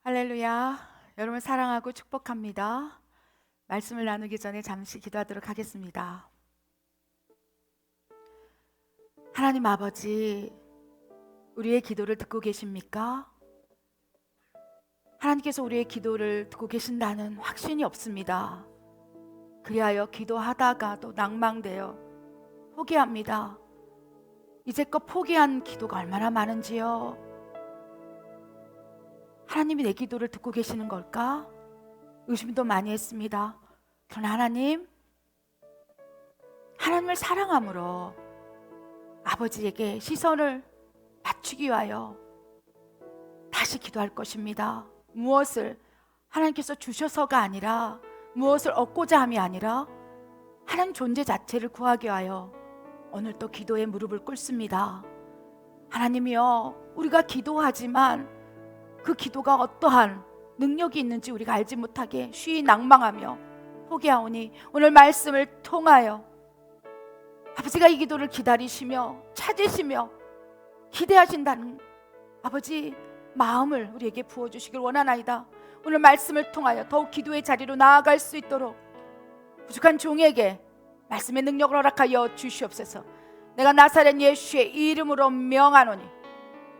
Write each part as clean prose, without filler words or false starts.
할렐루야. 여러분 사랑하고 축복합니다. 말씀을 나누기 전에 잠시 기도하도록 하겠습니다. 하나님 아버지, 우리의 기도를 듣고 계십니까? 하나님께서 우리의 기도를 듣고 계신다는 확신이 없습니다. 그리하여 기도하다가도 낭망되어 포기합니다. 이제껏 포기한 기도가 얼마나 많은지요. 하나님이 내 기도를 듣고 계시는 걸까? 의심도 많이 했습니다. 그러나 하나님을 사랑함으로 아버지에게 시선을 맞추기 위하여 다시 기도할 것입니다. 무엇을 하나님께서 주셔서가 아니라, 무엇을 얻고자 함이 아니라 하나님 존재 자체를 구하기 위하여 오늘 또 기도에 무릎을 꿇습니다. 하나님이여, 우리가 기도하지만 그 기도가 어떠한 능력이 있는지 우리가 알지 못하게 쉬이 낭망하며 포기하오니 오늘 말씀을 통하여 아버지가 이 기도를 기다리시며 찾으시며 기대하신다는 아버지 마음을 우리에게 부어주시길 원하나이다. 오늘 말씀을 통하여 더욱 기도의 자리로 나아갈 수 있도록 부족한 종에게 말씀의 능력을 허락하여 주시옵소서. 내가 나사렛 예수의 이름으로 명하노니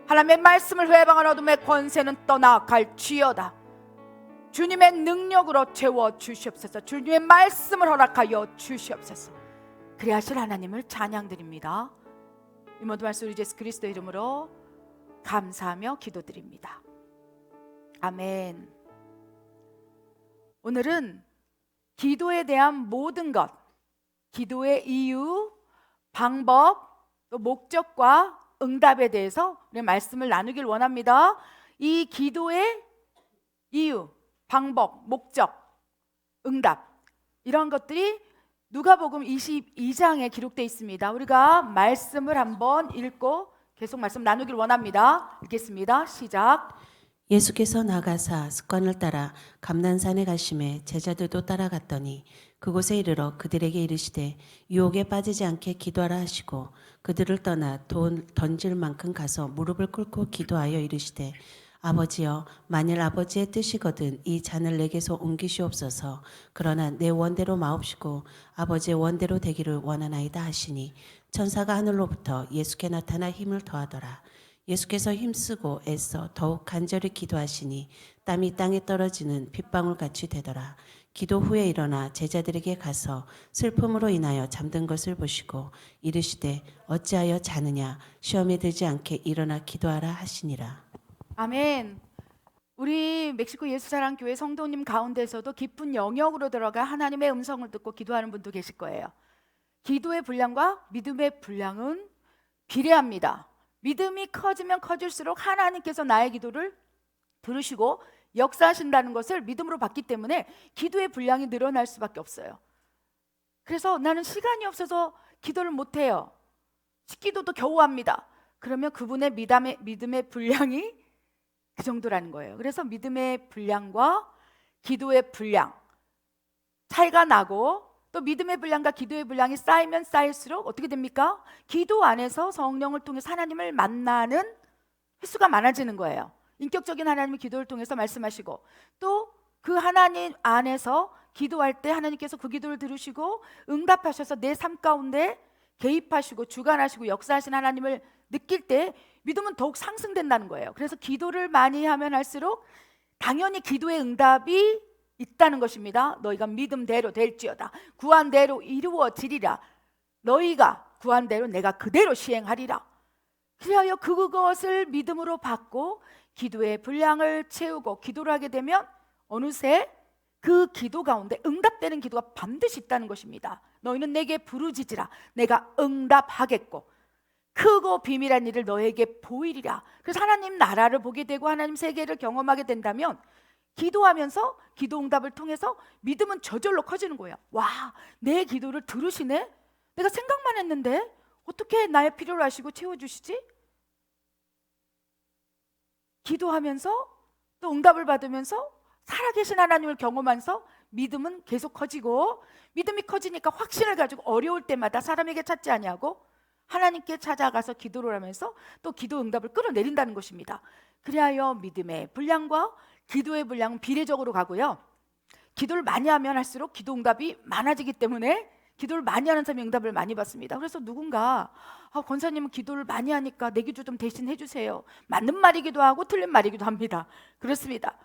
하나님의 말씀을 회방한 어둠의 권세는 떠나갈지어다. 주님의 능력으로 채워 주시옵소서. 주님의 말씀을 허락하여 주시옵소서. 그리하실 하나님을 찬양드립니다. 이 모든 말씀 우리 예수 그리스도 이름으로 감사하며 기도드립니다. 아멘. 오늘은 기도에 대한 모든 것, 기도의 이유, 방법, 또 목적과 응답에 대해서 우리 말씀을 나누길 원합니다. 이 기도의 이유, 방법, 목적, 응답, 이런 것들이 누가복음 22장에 기록되어 있습니다. 우리가 말씀을 한번 읽고 계속 말씀 나누길 원합니다. 읽겠습니다. 시작. 예수께서 나가사 습관을 따라 감난산에 가심에 제자들도 따라갔더니 그곳에 이르러 그들에게 이르시되 유혹에 빠지지 않게 기도하라 하시고 그들을 떠나 돈 던질 만큼 가서 무릎을 꿇고 기도하여 이르시되 아버지여, 만일 아버지의 뜻이거든 이 잔을 내게서 옮기시옵소서. 그러나 내 원대로 마옵시고 아버지의 원대로 되기를 원하나이다 하시니 천사가 하늘로부터 예수께 나타나 힘을 더하더라. 예수께서 힘쓰고 애써 더욱 간절히 기도하시니 땀이 땅에 떨어지는 빗방울같이 되더라. 기도 후에 일어나 제자들에게 가서 슬픔으로 인하여 잠든 것을 보시고 이르시되 어찌하여 자느냐, 시험에 들지 않게 일어나 기도하라 하시니라. 아멘. 우리 멕시코 예수사랑교회 성도님 가운데서도 깊은 영역으로 들어가 하나님의 음성을 듣고 기도하는 분도 계실 거예요. 기도의 분량과 믿음의 분량은 비례합니다. 믿음이 커지면 커질수록 하나님께서 나의 기도를 들으시고 역사하신다는 것을 믿음으로 받기 때문에 기도의 분량이 늘어날 수밖에 없어요. 그래서 나는 시간이 없어서 기도를 못해요. 식기도도 겨우 합니다. 그러면 그분의 믿음의 분량이 그 정도라는 거예요. 그래서 믿음의 분량과 기도의 분량 차이가 나고, 또 믿음의 분량과 기도의 분량이 쌓이면 쌓일수록 어떻게 됩니까? 기도 안에서 성령을 통해서 하나님을 만나는 횟수가 많아지는 거예요. 인격적인 하나님의 기도를 통해서 말씀하시고, 또 그 하나님 안에서 기도할 때 하나님께서 그 기도를 들으시고 응답하셔서 내 삶 가운데 개입하시고 주관하시고 역사하신 하나님을 느낄 때 믿음은 더욱 상승된다는 거예요. 그래서 기도를 많이 하면 할수록 당연히 기도의 응답이 있다는 것입니다. 너희가 믿음대로 될지어다. 구한 대로 이루어지리라. 너희가 구한 대로 내가 그대로 시행하리라. 그리하여 그것을 믿음으로 받고 기도의 분량을 채우고 기도를 하게 되면 어느새 그 기도 가운데 응답되는 기도가 반드시 있다는 것입니다. 너희는 내게 부르짖으라. 내가 응답하겠고 크고 비밀한 일을 너에게 보이리라. 그래서 하나님 나라를 보게 되고 하나님 세계를 경험하게 된다면 기도하면서 기도 응답을 통해서 믿음은 저절로 커지는 거예요. 와, 내 기도를 들으시네? 내가 생각만 했는데 어떻게 나의 필요를 아시고 채워주시지? 기도하면서 또 응답을 받으면서 살아계신 하나님을 경험하면서 믿음은 계속 커지고, 믿음이 커지니까 확신을 가지고 어려울 때마다 사람에게 찾지 아니하고 하나님께 찾아가서 기도를 하면서 또 기도 응답을 끌어내린다는 것입니다. 그리하여 믿음의 분량과 기도의 분량은 비례적으로 가고요. 기도를 많이 하면 할수록 기도 응답이 많아지기 때문에 기도를 많이 하는 사람이 응답을 많이 받습니다. 그래서 누군가 권사님은 기도를 많이 하니까 내 기도 좀 대신 해주세요. 맞는 말이기도 하고 틀린 말이기도 합니다. 그렇습니다.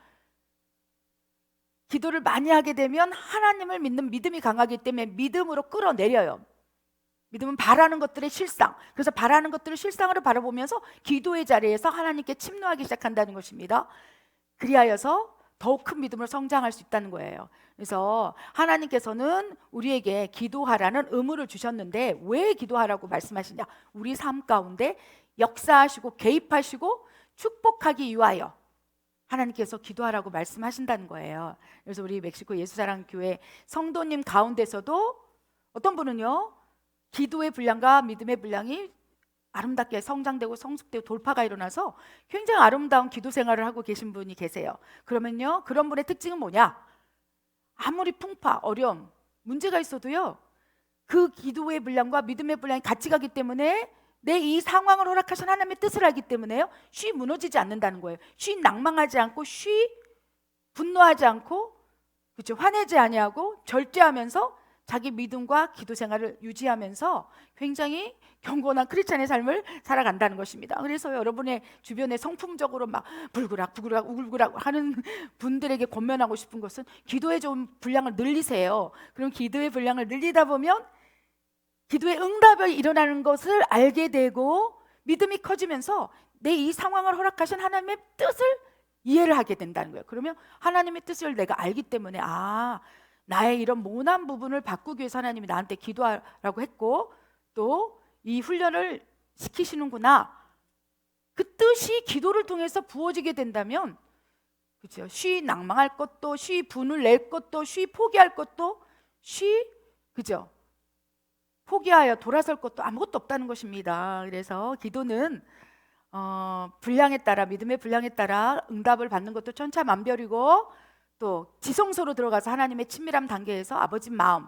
기도를 많이 하게 되면 하나님을 믿는 믿음이 강하기 때문에 믿음으로 끌어내려요. 믿음은 바라는 것들의 실상. 그래서 바라는 것들을 실상으로 바라보면서 기도의 자리에서 하나님께 침노하기 시작한다는 것입니다. 그리하여서 더욱 큰 믿음으로 성장할 수 있다는 거예요. 그래서 하나님께서는 우리에게 기도하라는 의무를 주셨는데 왜 기도하라고 말씀하시냐? 우리 삶 가운데 역사하시고 개입하시고 축복하기 위하여 하나님께서 기도하라고 말씀하신다는 거예요. 그래서 우리 멕시코 예수사랑교회 성도님 가운데서도 어떤 분은요, 기도의 분량과 믿음의 분량이 아름답게 성장되고 성숙되고 돌파가 일어나서 굉장히 아름다운 기도 생활을 하고 계신 분이 계세요. 그러면요, 그런 분의 특징은 뭐냐? 아무리 풍파, 어려움, 문제가 있어도요, 그 기도의 분량과 믿음의 분량이 같이 가기 때문에 내 이 상황을 허락하신 하나님의 뜻을 알기 때문에요, 쉬 무너지지 않는다는 거예요. 쉬 낭망하지 않고, 쉬 분노하지 않고, 그렇죠, 화내지 아니하고 절제하면서 자기 믿음과 기도 생활을 유지하면서 굉장히 경건한 크리스찬의 삶을 살아간다는 것입니다. 그래서 여러분의 주변에 성품적으로 막 불그락 부그락 우글구락 하는 분들에게 권면하고 싶은 것은 기도의 좀 분량을 늘리세요. 그럼 기도의 분량을 늘리다 보면 기도의 응답이 일어나는 것을 알게 되고 믿음이 커지면서 내 이 상황을 허락하신 하나님의 뜻을 이해를 하게 된다는 거예요. 그러면 하나님의 뜻을 내가 알기 때문에 나의 이런 모난 부분을 바꾸기 위해서 하나님이 나한테 기도하라고 했고 또 이 훈련을 시키시는구나. 그 뜻이 기도를 통해서 부어지게 된다면, 그렇죠, 쉬 낭망할 것도, 쉬 분을 낼 것도, 쉬 포기할 것도, 그죠, 포기하여 돌아설 것도 아무것도 없다는 것입니다. 그래서 기도는 분량에 따라, 믿음의 분량에 따라 응답을 받는 것도 천차만별이고, 또 지성소로 들어가서 하나님의 친밀함 단계에서 아버지 마음,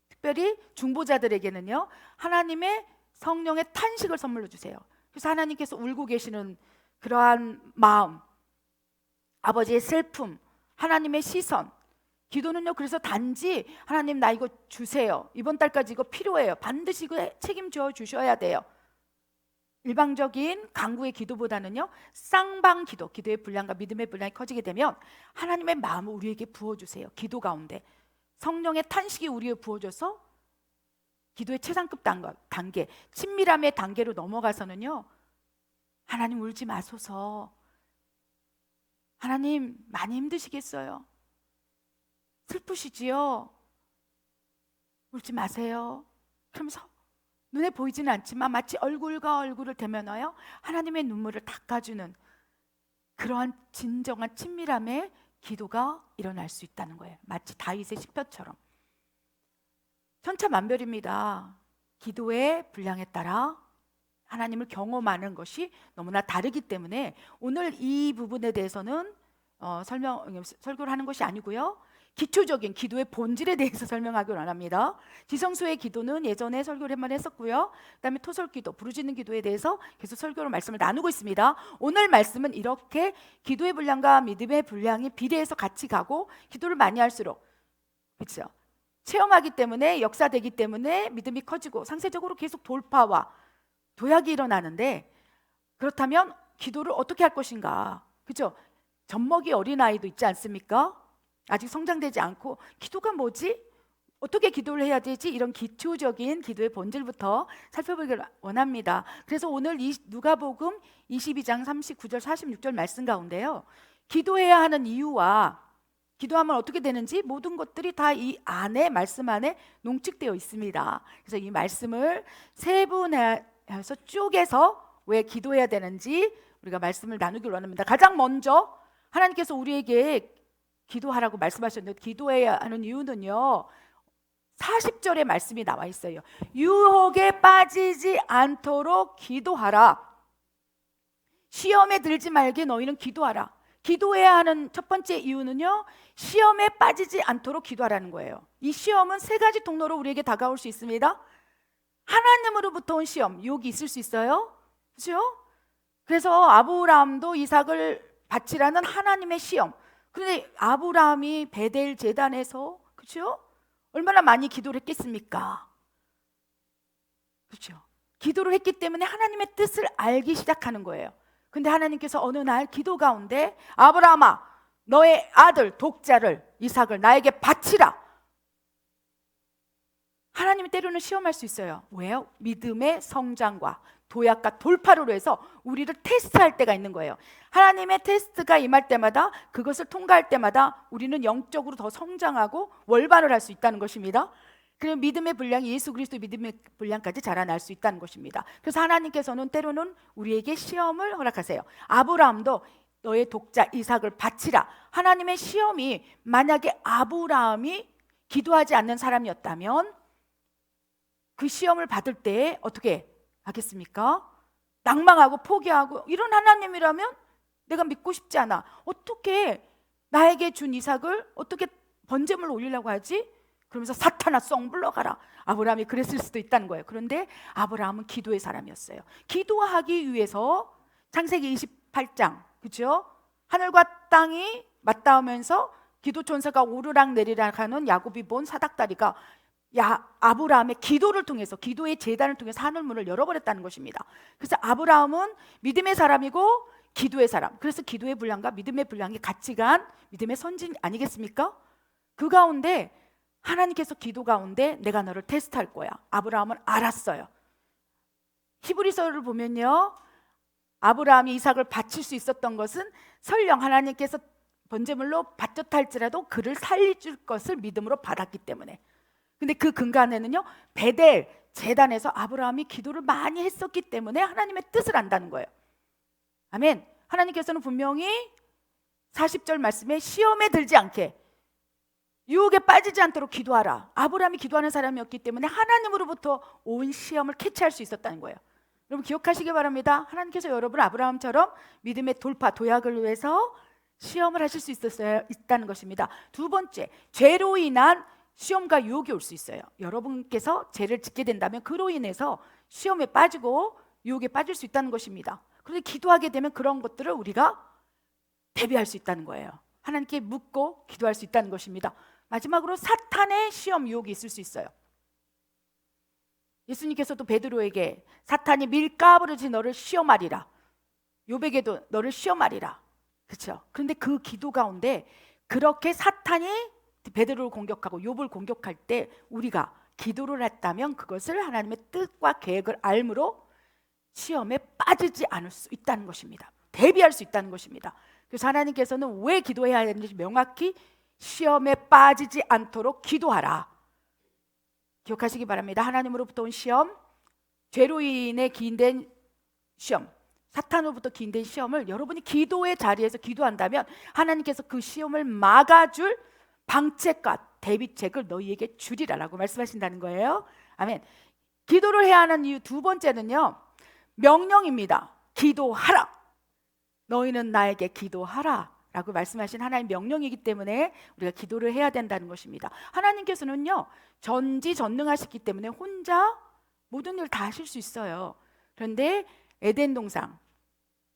특별히 중보자들에게는요, 하나님의 성령의 탄식을 선물로 주세요. 그래서 하나님께서 울고 계시는 그러한 마음, 아버지의 슬픔, 하나님의 시선. 기도는요, 그래서 단지 하나님 나 이거 주세요, 이번 달까지 이거 필요해요, 반드시 이거 책임져 주셔야 돼요. 일방적인 강구의 기도보다는요, 쌍방 기도, 기도의 분량과 믿음의 분량이 커지게 되면 하나님의 마음을 우리에게 부어주세요. 기도 가운데 성령의 탄식이 우리에 부어져서 기도의 최상급 단계, 친밀함의 단계로 넘어가서는요, 하나님 울지 마소서, 하나님 많이 힘드시겠어요, 슬프시지요, 울지 마세요. 그러면서 눈에 보이지는 않지만 마치 얼굴과 얼굴을 대면하여 하나님의 눈물을 닦아주는 그러한 진정한 친밀함의 기도가 일어날 수 있다는 거예요. 마치 다윗의 시편처럼. 천차만별입니다. 기도의 분량에 따라 하나님을 경험하는 것이 너무나 다르기 때문에 오늘 이 부분에 대해서는 설교를 하는 것이 아니고요, 기초적인 기도의 본질에 대해서 설명하기 원합니다. 지성소의 기도는 예전에 설교를 한번 했었고요, 그 다음에 토설기도, 부르짖는 기도에 대해서 계속 설교로 말씀을 나누고 있습니다. 오늘 말씀은 이렇게 기도의 분량과 믿음의 분량이 비례해서 같이 가고, 기도를 많이 할수록, 그렇죠, 체험하기 때문에, 역사되기 때문에 믿음이 커지고 상세적으로 계속 돌파와 도약이 일어나는데, 그렇다면 기도를 어떻게 할 것인가? 그렇죠? 젖먹이 어린아이도 있지 않습니까? 아직 성장되지 않고 기도가 뭐지? 어떻게 기도를 해야 되지? 이런 기초적인 기도의 본질부터 살펴보기를 원합니다. 그래서 오늘 이 누가복음 22장 39절 46절 말씀 가운데요, 기도해야 하는 이유와 기도하면 어떻게 되는지 모든 것들이 다 이 안에, 말씀 안에 농축되어 있습니다. 그래서 이 말씀을 세분해서 쪼개서 왜 기도해야 되는지 우리가 말씀을 나누기를 원합니다. 가장 먼저 하나님께서 우리에게 기도하라고 말씀하셨는데, 기도해야 하는 이유는요, 40절의 말씀이 나와 있어요. 유혹에 빠지지 않도록 기도하라. 시험에 들지 말게 너희는 기도하라. 기도해야 하는 첫 번째 이유는요, 시험에 빠지지 않도록 기도하라는 거예요. 이 시험은 세 가지 통로로 우리에게 다가올 수 있습니다. 하나님으로부터 온 시험, 유혹이 있을 수 있어요, 그렇죠? 그래서 아브라함도 이삭을 바치라는 하나님의 시험, 그런데 아브라함이 베델 제단에서 그렇죠? 얼마나 많이 기도를 했겠습니까? 그렇죠? 기도를 했기 때문에 하나님의 뜻을 알기 시작하는 거예요. 근데 하나님께서 어느 날 기도 가운데 아브라함아 너의 아들 독자를 이삭을 나에게 바치라. 하나님이 때로는 시험할 수 있어요. 왜요? 믿음의 성장과 도약과 돌파로 해서 우리를 테스트할 때가 있는 거예요. 하나님의 테스트가 임할 때마다 그것을 통과할 때마다 우리는 영적으로 더 성장하고 월반을 할 수 있다는 것입니다. 그리고 믿음의 분량이 예수 그리스도의 믿음의 분량까지 자라날 수 있다는 것입니다. 그래서 하나님께서는 때로는 우리에게 시험을 허락하세요. 아브라함도 너의 독자 이삭을 바치라. 하나님의 시험이 만약에 아브라함이 기도하지 않는 사람이었다면 그 시험을 받을 때 어떻게 하겠습니까? 낭망하고 포기하고 이런 하나님이라면 내가 믿고 싶지 않아. 어떻게 나에게 준 이삭을 어떻게 번제물로 올리려고 하지? 그러면서 사탄아 썩 물러가라. 아브라함이 그랬을 수도 있다는 거예요. 그런데 아브라함은 기도의 사람이었어요. 기도하기 위해서 창세기 28장 그렇죠? 하늘과 땅이 맞닿으면서 기도 천사가 오르락 내리락 하는 야곱이 본 사닥다리가 아브라함의 기도를 통해서 기도의 제단을 통해서 하늘문을 열어버렸다는 것입니다. 그래서 아브라함은 믿음의 사람이고 기도의 사람. 그래서 기도의 분량과 믿음의 분량이 같이 간 믿음의 선진 아니겠습니까? 그 가운데 하나님께서 기도 가운데 내가 너를 테스트할 거야. 아브라함은 알았어요. 히브리서를 보면요, 아브라함이 이삭을 바칠 수 있었던 것은 설령 하나님께서 번제물로 바쳤다 할지라도 그를 살려줄 것을 믿음으로 받았기 때문에. 근데 그 근간에는요, 베델 제단에서 아브라함이 기도를 많이 했었기 때문에 하나님의 뜻을 안다는 거예요. 아멘. 하나님께서는 분명히 40절 말씀에 시험에 들지 않게 유혹에 빠지지 않도록 기도하라. 아브라함이 기도하는 사람이었기 때문에 하나님으로부터 온 시험을 캐치할 수 있었다는 거예요. 여러분 기억하시기 바랍니다. 하나님께서 여러분 아브라함처럼 믿음의 돌파 도약을 위해서 시험을 하실 수 있다는 것입니다. 두 번째, 죄로 인한 시험과 유혹이 올 수 있어요. 여러분께서 죄를 짓게 된다면 그로 인해서 시험에 빠지고 유혹에 빠질 수 있다는 것입니다. 그런데 기도하게 되면 그런 것들을 우리가 대비할 수 있다는 거예요. 하나님께 묻고 기도할 수 있다는 것입니다. 마지막으로 사탄의 시험 유혹이 있을 수 있어요. 예수님께서도 베드로에게 사탄이 밀가부르지 너를 시험하리라. 욥에게도 너를 시험하리라. 그렇죠? 그런데 그 기도 가운데 그렇게 사탄이 베드로를 공격하고 욥을 공격할 때 우리가 기도를 했다면 그것을 하나님의 뜻과 계획을 알므로 시험에 빠지지 않을 수 있다는 것입니다. 대비할 수 있다는 것입니다. 그래서 하나님께서는 왜 기도해야 하는지 명확히 시험에 빠지지 않도록 기도하라. 기억하시기 바랍니다. 하나님으로부터 온 시험, 죄로 인해 기인된 시험, 사탄으로부터 기인된 시험을 여러분이 기도의 자리에서 기도한다면 하나님께서 그 시험을 막아줄 방책과 대비책을 너희에게 주리라라고 말씀하신다는 거예요. 아멘. 기도를 해야 하는 이유 두 번째는요, 명령입니다. 기도하라. 너희는 나에게 기도하라 라고 말씀하신 하나님의 명령이기 때문에 우리가 기도를 해야 된다는 것입니다. 하나님께서는요, 전지전능하시기 때문에 혼자 모든 일을 다 하실 수 있어요. 그런데 에덴 동산,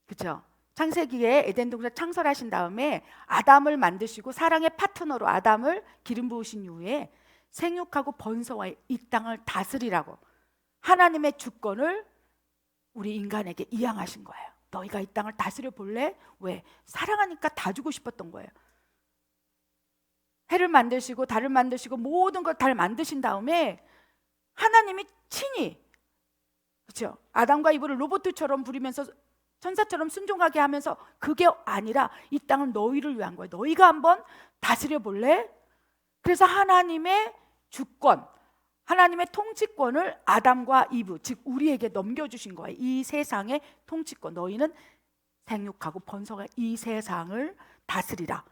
그렇죠? 창세기에 에덴 동산 창설하신 다음에 아담을 만드시고 사랑의 파트너로 아담을 기름 부으신 이후에 생육하고 번성하여 이 땅을 다스리라고 하나님의 주권을 우리 인간에게 이양하신 거예요. 너희가 이 땅을 다스려 볼래? 왜? 사랑하니까 다 주고 싶었던 거예요. 해를 만드시고 달을 만드시고 모든 걸 다 만드신 다음에 하나님이 친히, 그렇죠? 아담과 이브를 로봇처럼 부리면서 천사처럼 순종하게 하면서 그게 아니라 이 땅은 너희를 위한 거예요. 너희가 한번 다스려 볼래? 그래서 하나님의 주권, 하나님의 통치권을 아담과 이브, 즉 우리에게 넘겨주신 거예요. 이 세상의 통치권, 너희는 생육하고 번성한 이 세상을 다스리라.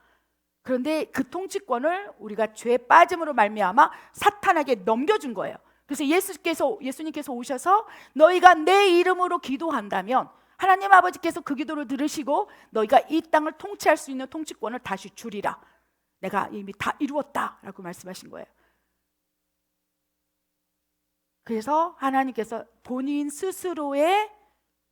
그런데 그 통치권을 우리가 죄 빠짐으로 말미암아 사탄에게 넘겨준 거예요. 그래서 예수님께서 오셔서 너희가 내 이름으로 기도한다면 하나님 아버지께서 그 기도를 들으시고 너희가 이 땅을 통치할 수 있는 통치권을 다시 주리라. 내가 이미 다 이루었다라고 말씀하신 거예요. 그래서 하나님께서 본인 스스로의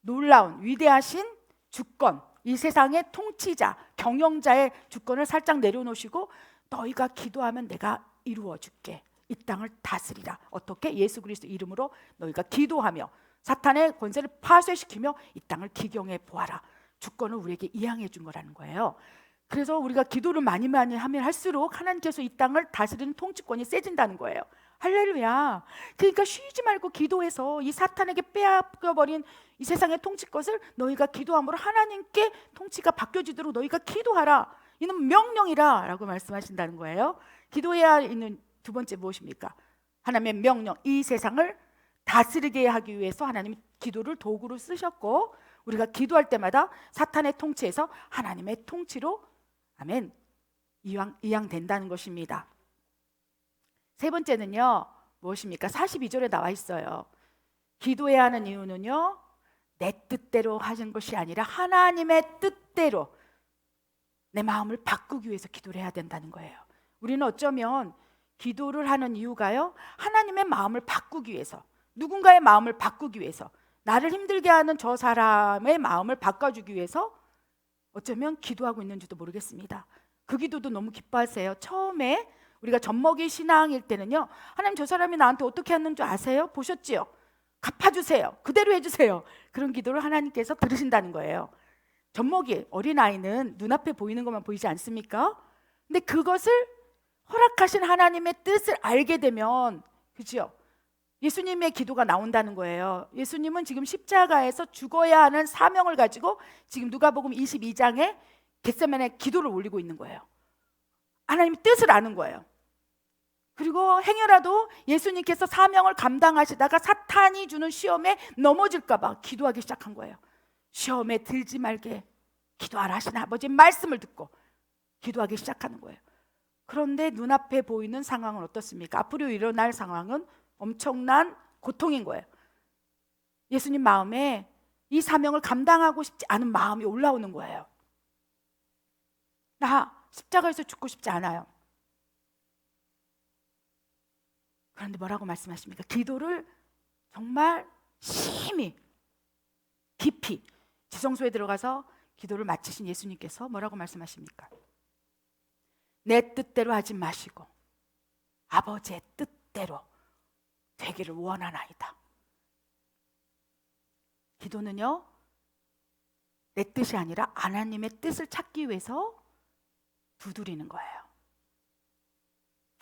놀라운 위대하신 주권, 이 세상의 통치자, 경영자의 주권을 살짝 내려놓으시고 너희가 기도하면 내가 이루어 줄게. 이 땅을 다스리라. 어떻게? 예수 그리스도 이름으로 너희가 기도하며 사탄의 권세를 파쇄시키며 이 땅을 기경해 보아라. 주권을 우리에게 이양해 준 거라는 거예요. 그래서 우리가 기도를 많이 하면 할수록 하나님께서 이 땅을 다스리는 통치권이 세진다는 거예요. 할렐루야. 그러니까 쉬지 말고 기도해서 이 사탄에게 빼앗겨버린 이 세상의 통치것을 너희가 기도함으로 하나님께 통치가 바뀌어지도록 너희가 기도하라. 이는 명령이라 라고 말씀하신다는 거예요. 기도해야 있는 두 번째 무엇입니까? 하나님의 명령, 이 세상을 다스리게 하기 위해서 하나님이 기도를 도구로 쓰셨고 우리가 기도할 때마다 사탄의 통치에서 하나님의 통치로 아멘 이양된다는 것입니다. 세 번째는요 무엇입니까? 42절에 나와 있어요. 기도해야 하는 이유는요 내 뜻대로 하는 것이 아니라 하나님의 뜻대로 내 마음을 바꾸기 위해서 기도를 해야 된다는 거예요. 우리는 어쩌면 기도를 하는 이유가요 하나님의 마음을 바꾸기 위해서, 누군가의 마음을 바꾸기 위해서, 나를 힘들게 하는 저 사람의 마음을 바꿔주기 위해서 어쩌면 기도하고 있는지도 모르겠습니다. 그 기도도 너무 기뻐하세요. 처음에 우리가 젖먹이 신앙일 때는요 하나님 저 사람이 나한테 어떻게 했는 줄 아세요? 보셨지요? 갚아주세요. 그대로 해주세요. 그런 기도를 하나님께서 들으신다는 거예요. 젖먹이 어린아이는 눈앞에 보이는 것만 보이지 않습니까? 근데 그것을 허락하신 하나님의 뜻을 알게 되면 그죠? 예수님의 기도가 나온다는 거예요. 예수님은 지금 십자가에서 죽어야 하는 사명을 가지고 지금 누가복음 22장에 겟세마네 기도를 올리고 있는 거예요. 하나님의 뜻을 아는 거예요. 그리고 행여라도 예수님께서 사명을 감당하시다가 사탄이 주는 시험에 넘어질까 봐 기도하기 시작한 거예요. 시험에 들지 말게 기도하라 하신 아버지의 말씀을 듣고 기도하기 시작하는 거예요. 그런데 눈앞에 보이는 상황은 어떻습니까? 앞으로 일어날 상황은 엄청난 고통인 거예요. 예수님 마음에 이 사명을 감당하고 싶지 않은 마음이 올라오는 거예요. 나 십자가에서 죽고 싶지 않아요. 그런데 뭐라고 말씀하십니까? 기도를 정말 심히 깊이 지성소에 들어가서 기도를 마치신 예수님께서 뭐라고 말씀하십니까? 내 뜻대로 하지 마시고 아버지의 뜻대로 되기를 원하나이다. 기도는요 내 뜻이 아니라 하나님의 뜻을 찾기 위해서 두드리는 거예요.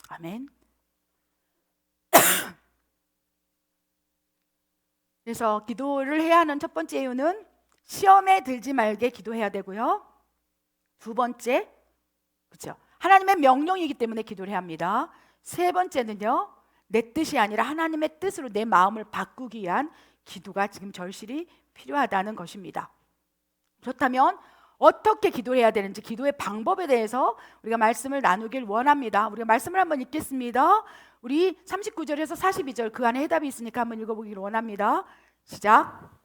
아멘. 그래서 기도를 해야 하는 첫 번째 이유는 시험에 들지 말게 기도해야 되고요. 두 번째, 그렇죠? 하나님의 명령이기 때문에 기도를 해야 합니다. 세 번째는요, 내 뜻이 아니라 하나님의 뜻으로 내 마음을 바꾸기 위한 기도가 지금 절실히 필요하다는 것입니다. 그렇다면 어떻게 기도해야 되는지 기도의 방법에 대해서 우리가 말씀을 나누길 원합니다. 우리가 말씀을 한번 읽겠습니다. 우리 39절에서 42절 그 안에 해답이 있으니까 한번 읽어보기를 원합니다. 시작.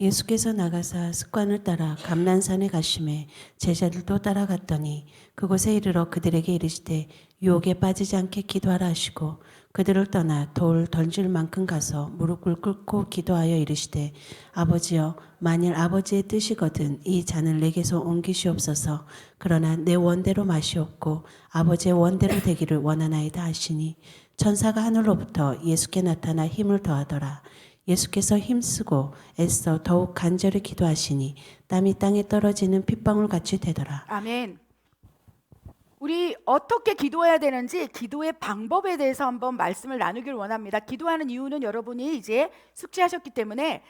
예수께서 나가사 습관을 따라 감난산에 가심에 제자들도 따라갔더니 그곳에 이르러 그들에게 이르시되 유혹에 빠지지 않게 기도하라 하시고 그들을 떠나 돌 던질 만큼 가서 무릎을 꿇고 기도하여 이르시되 아버지여 만일 아버지의 뜻이거든 이 잔을 내게서 옮기시옵소서. 그러나 내 원대로 마시옵고 아버지의 원대로 되기를 원하나이다 하시니 천사가 하늘로부터 예수께 나타나 힘을 더하더라. 예수께서 힘쓰고 애써 더욱 간절히 기도하시니 땀이 땅에 떨어지는 핏방울 같이 되더라. 아멘. 우리 어떻게 기도해야 되는지 기도의 방법에 대해서 한번 말씀을 나누길 원합니다. 기도하는 이유는 여러분이 이제 숙지하셨기 때문에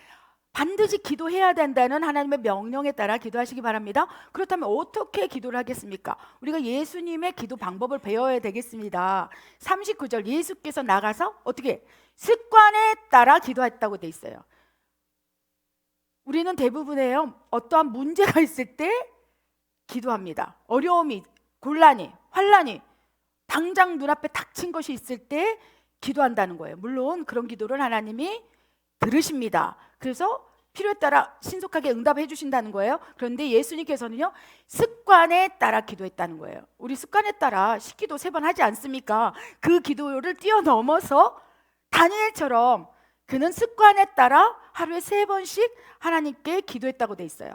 반드시 기도해야 된다는 하나님의 명령에 따라 기도하시기 바랍니다. 그렇다면 어떻게 기도를 하겠습니까? 우리가 예수님의 기도 방법을 배워야 되겠습니다. 39절 예수께서 나가서 어떻게 습관에 따라 기도했다고 돼 있어요. 우리는 대부분에요 어떠한 문제가 있을 때 기도합니다. 어려움이, 곤란이, 환란이 당장 눈앞에 닥친 것이 있을 때 기도한다는 거예요. 물론 그런 기도를 하나님이 들으십니다. 그래서 필요에 따라 신속하게 응답해 주신다는 거예요. 그런데 예수님께서는요 습관에 따라 기도했다는 거예요. 우리 습관에 따라 식기도 3번 하지 않습니까? 그 기도를 뛰어넘어서 다니엘처럼 그는 습관에 따라 하루에 3번씩 하나님께 기도했다고 돼 있어요.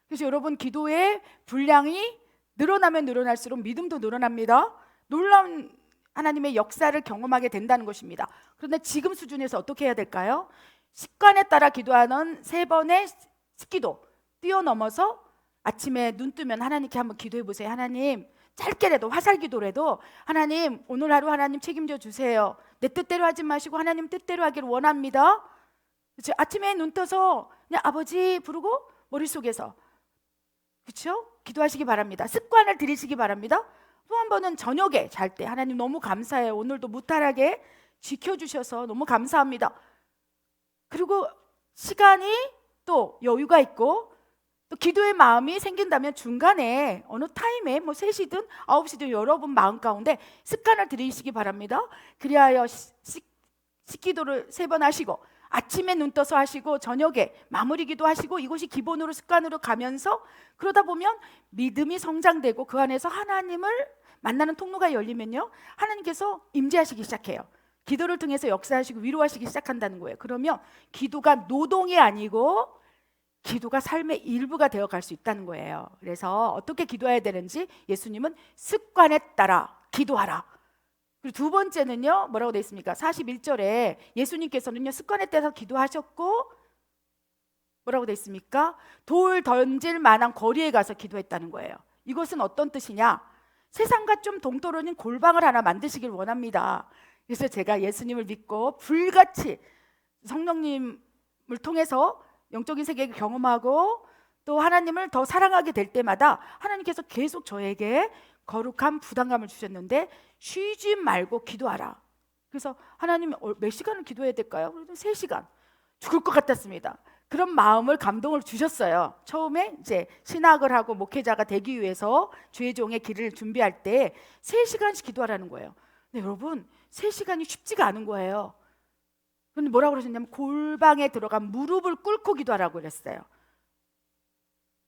그래서 여러분, 기도의 분량이 늘어나면 늘어날수록 믿음도 늘어납니다. 놀라운 하나님의 역사를 경험하게 된다는 것입니다. 그런데 지금 수준에서 어떻게 해야 될까요? 습관에 따라 기도하는 3번의 습기도 뛰어넘어서 아침에 눈 뜨면 하나님께 한번 기도해 보세요. 하나님, 짧게라도 화살 기도라도 하나님, 오늘 하루 하나님 책임져 주세요. 내 뜻대로 하지 마시고 하나님 뜻대로 하기를 원합니다. 그렇죠? 아침에 눈 떠서 그냥 아버지 부르고 머릿속에서, 그렇죠? 기도하시기 바랍니다. 습관을 들이시기 바랍니다. 또 한 번은 저녁에 잘 때 하나님 너무 감사해요. 오늘도 무탈하게 지켜주셔서 너무 감사합니다. 그리고 시간이 또 여유가 있고 또 기도의 마음이 생긴다면 중간에 어느 타임에 뭐 3시든 9시든 여러분 마음 가운데 습관을 들이시기 바랍니다. 그리하여 식기도를 3번 하시고 아침에 눈 떠서 하시고 저녁에 마무리 기도하시고 이것이 기본으로 습관으로 가면서 그러다 보면 믿음이 성장되고 그 안에서 하나님을 만나는 통로가 열리면요, 하나님께서 임재하시기 시작해요. 기도를 통해서 역사하시고 위로하시기 시작한다는 거예요. 그러면 기도가 노동이 아니고 기도가 삶의 일부가 되어갈 수 있다는 거예요. 그래서 어떻게 기도해야 되는지 예수님은 습관에 따라 기도하라. 그리고 두 번째는요, 뭐라고 되어 있습니까? 41절에 예수님께서는요, 습관에 따라서 기도하셨고 뭐라고 되어 있습니까? 돌 던질 만한 거리에 가서 기도했다는 거예요. 이것은 어떤 뜻이냐? 세상과 좀 동떨어진 골방을 하나 만드시길 원합니다. 그래서 제가 예수님을 믿고 불같이 성령님을 통해서 영적인 세계를 경험하고 또 하나님을 더 사랑하게 될 때마다 하나님께서 계속 저에게 거룩한 부담감을 주셨는데 쉬지 말고 기도하라. 그래서 하나님 몇 시간을 기도해야 될까요? 그래도 3시간. 죽을 것 같았습니다. 그런 마음을 감동을 주셨어요. 처음에 이제 신학을 하고 목회자가 되기 위해서 주의 종의 길을 준비할 때 3시간씩 기도하라는 거예요. 근데 여러분 3시간이 쉽지가 않은 거예요. 근데 뭐라고 그러셨냐면 골방에 들어간 무릎을 꿇고 기도하라고 그랬어요.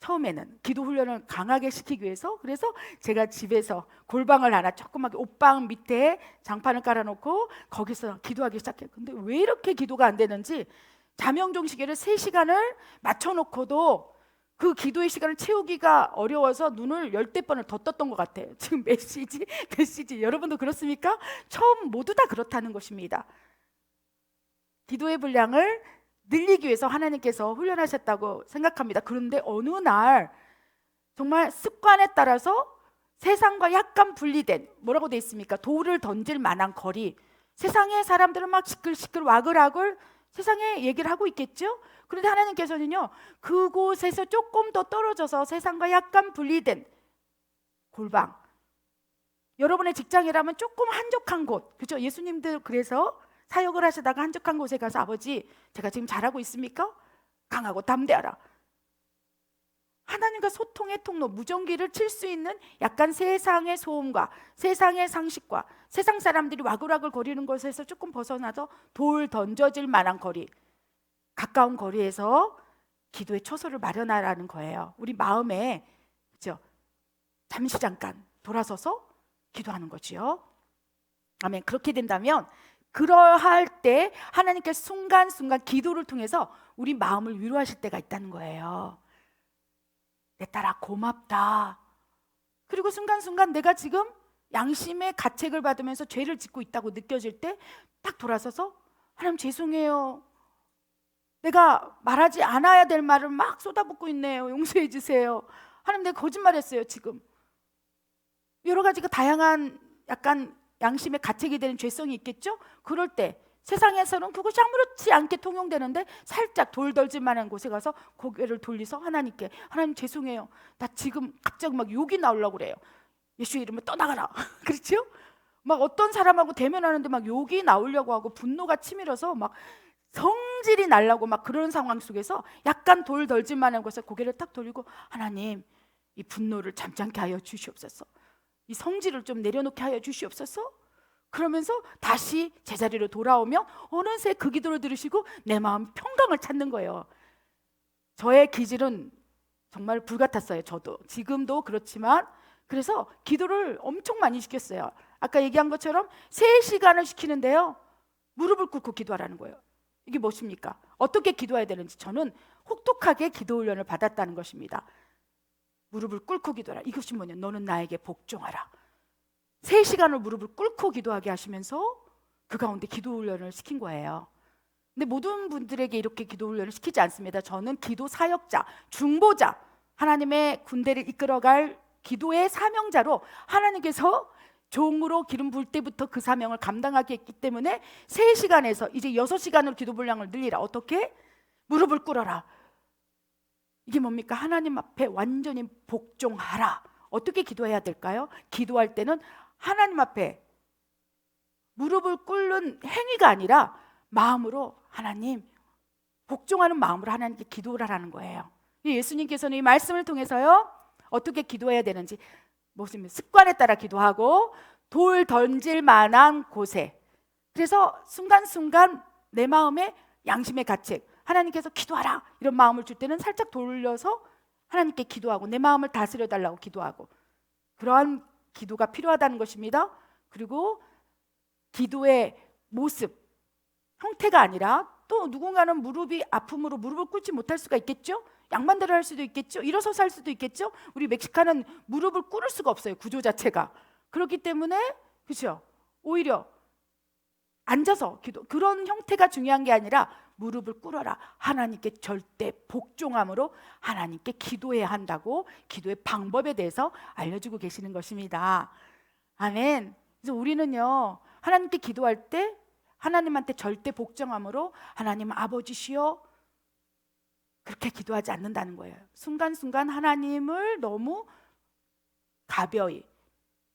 처음에는 기도 훈련을 강하게 시키기 위해서. 그래서 제가 집에서 골방을 하나 조그맣게 옷방 밑에 장판을 깔아놓고 거기서 기도하기 시작해요. 근데 왜 이렇게 기도가 안 되는지 자명종 시계를 3시간을 맞춰놓고도 그 기도의 시간을 채우기가 어려워서 눈을 10대번을 더 떴던 것 같아요. 지금 몇 시지? 몇 시지? 여러분도 그렇습니까? 처음 모두 다 그렇다는 것입니다. 기도의 분량을 늘리기 위해서 하나님께서 훈련하셨다고 생각합니다. 그런데 어느 날 정말 습관에 따라서 세상과 약간 분리된, 뭐라고 돼 있습니까? 돌을 던질 만한 거리. 세상의 사람들은 막 시끌시끌 와글와글 세상에 얘기를 하고 있겠죠? 그런데 하나님께서는요, 그곳에서 조금 더 떨어져서 세상과 약간 분리된 골방, 여러분의 직장이라면 조금 한적한 곳, 그렇죠? 예수님도 그래서 사역을 하시다가 한적한 곳에 가서 아버지, 제가 지금 잘하고 있습니까? 강하고 담대하라. 하나님과 소통의 통로, 무전기를 칠 수 있는 약간 세상의 소음과 세상의 상식과 세상 사람들이 와글와글 거리는 곳에서 조금 벗어나서 돌 던져질 만한 거리, 가까운 거리에서 기도의 초소를 마련하라는 거예요. 우리 마음에, 그렇죠? 잠시 잠깐 돌아서서 기도하는 거지요. 아멘. 그렇게 된다면 그러할 때 하나님께서 순간순간 기도를 통해서 우리 마음을 위로하실 때가 있다는 거예요. 내 딸아 고맙다. 그리고 순간순간 내가 지금 양심의 가책을 받으면서 죄를 짓고 있다고 느껴질 때 딱 돌아서서 하나님 죄송해요. 내가 말하지 않아야 될 말을 막 쏟아붓고 있네요. 용서해 주세요. 하나님 내가 거짓말했어요 지금. 여러 가지가 다양한 약간 양심의 가책이 되는 죄성이 있겠죠? 그럴 때 세상에서는 그것이 아무렇지 않게 통용되는데 살짝 돌 던질 만한 곳에 가서 고개를 돌리서 하나님께 하나님 죄송해요. 나 지금 갑자기 막 욕이 나오려고 그래요. 예수의 이름을 떠나가라. 그렇죠? 막 어떤 사람하고 대면하는데 막 욕이 나오려고 하고 분노가 치밀어서 막 성질이 나려고 막 그런 상황 속에서 약간 돌 던질 만한 곳에 고개를 딱 돌리고 하나님 이 분노를 잠잠케 하여 주시옵소서. 이 성질을 좀 내려놓게 하여 주시옵소서. 그러면서 다시 제자리로 돌아오며 어느새 그 기도를 들으시고 내 마음 평강을 찾는 거예요. 저의 기질은 정말 불같았어요. 저도 지금도 그렇지만 그래서 기도를 엄청 많이 시켰어요. 아까 얘기한 것처럼 3시간을 시키는데요, 무릎을 꿇고 기도하라는 거예요. 이게 무엇입니까? 어떻게 기도해야 되는지 저는 혹독하게 기도 훈련을 받았다는 것입니다. 무릎을 꿇고 기도하라. 이것이 뭐냐? 너는 나에게 복종하라. 3시간을 무릎을 꿇고 기도하게 하시면서 그 가운데 기도 훈련을 시킨 거예요. 근데 모든 분들에게 이렇게 기도 훈련을 시키지 않습니다. 저는 기도 사역자, 중보자, 하나님의 군대를 이끌어갈 기도의 사명자로 하나님께서 종으로 기름 부을 때부터 그 사명을 감당하게 했기 때문에 3시간에서 이제 6시간으로 기도 분량을 늘리라. 어떻게? 무릎을 꿇어라. 이게 뭡니까? 하나님 앞에 완전히 복종하라. 어떻게 기도해야 될까요? 기도할 때는 하나님 앞에 무릎을 꿇는 행위가 아니라 마음으로 하나님, 복종하는 마음으로 하나님께 기도를 하라는 거예요. 예수님께서는 이 말씀을 통해서요, 어떻게 기도해야 되는지, 무슨 습관에 따라 기도하고 돌 던질 만한 곳에, 그래서 순간순간 내 마음에 양심의 가책, 하나님께서 기도하라 이런 마음을 줄 때는 살짝 돌려서 하나님께 기도하고 내 마음을 다스려 달라고 기도하고, 그러한 기도가 필요하다는 것입니다. 그리고 기도의 모습, 형태가 아니라 또 누군가는 무릎이 아픔으로 무릎을 꿇지 못할 수가 있겠죠. 양반대로 할 수도 있겠죠. 일어서서 할 수도 있겠죠. 우리 멕시카는 무릎을 꿇을 수가 없어요, 구조 자체가. 그렇기 때문에 그렇죠, 오히려 앉아서 기도, 그런 형태가 중요한 게 아니라 무릎을 꿇어라. 하나님께 절대 복종함으로 하나님께 기도해야 한다고 기도의 방법에 대해서 알려주고 계시는 것입니다. 아멘. 그래서 우리는요, 하나님께 기도할 때 하나님한테 절대 복종함으로 하나님 아버지시여 그렇게 기도하지 않는다는 거예요. 순간순간 하나님을 너무 가벼이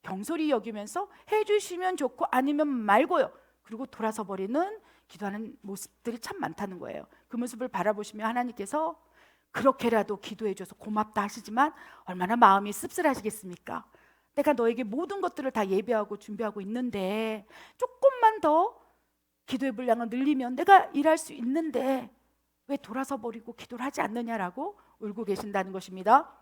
경솔히 여기면서 해주시면 좋고 아니면 말고요, 그리고 돌아서 버리는 기도하는 모습들이 참 많다는 거예요. 그 모습을 바라보시면 하나님께서 그렇게라도 기도해줘서 고맙다 하시지만 얼마나 마음이 씁쓸하시겠습니까? 내가 너에게 모든 것들을 다 예배하고 준비하고 있는데 조금만 더 기도의 분량을 늘리면 내가 일할 수 있는데 왜 돌아서 버리고 기도를 하지 않느냐라고 울고 계신다는 것입니다.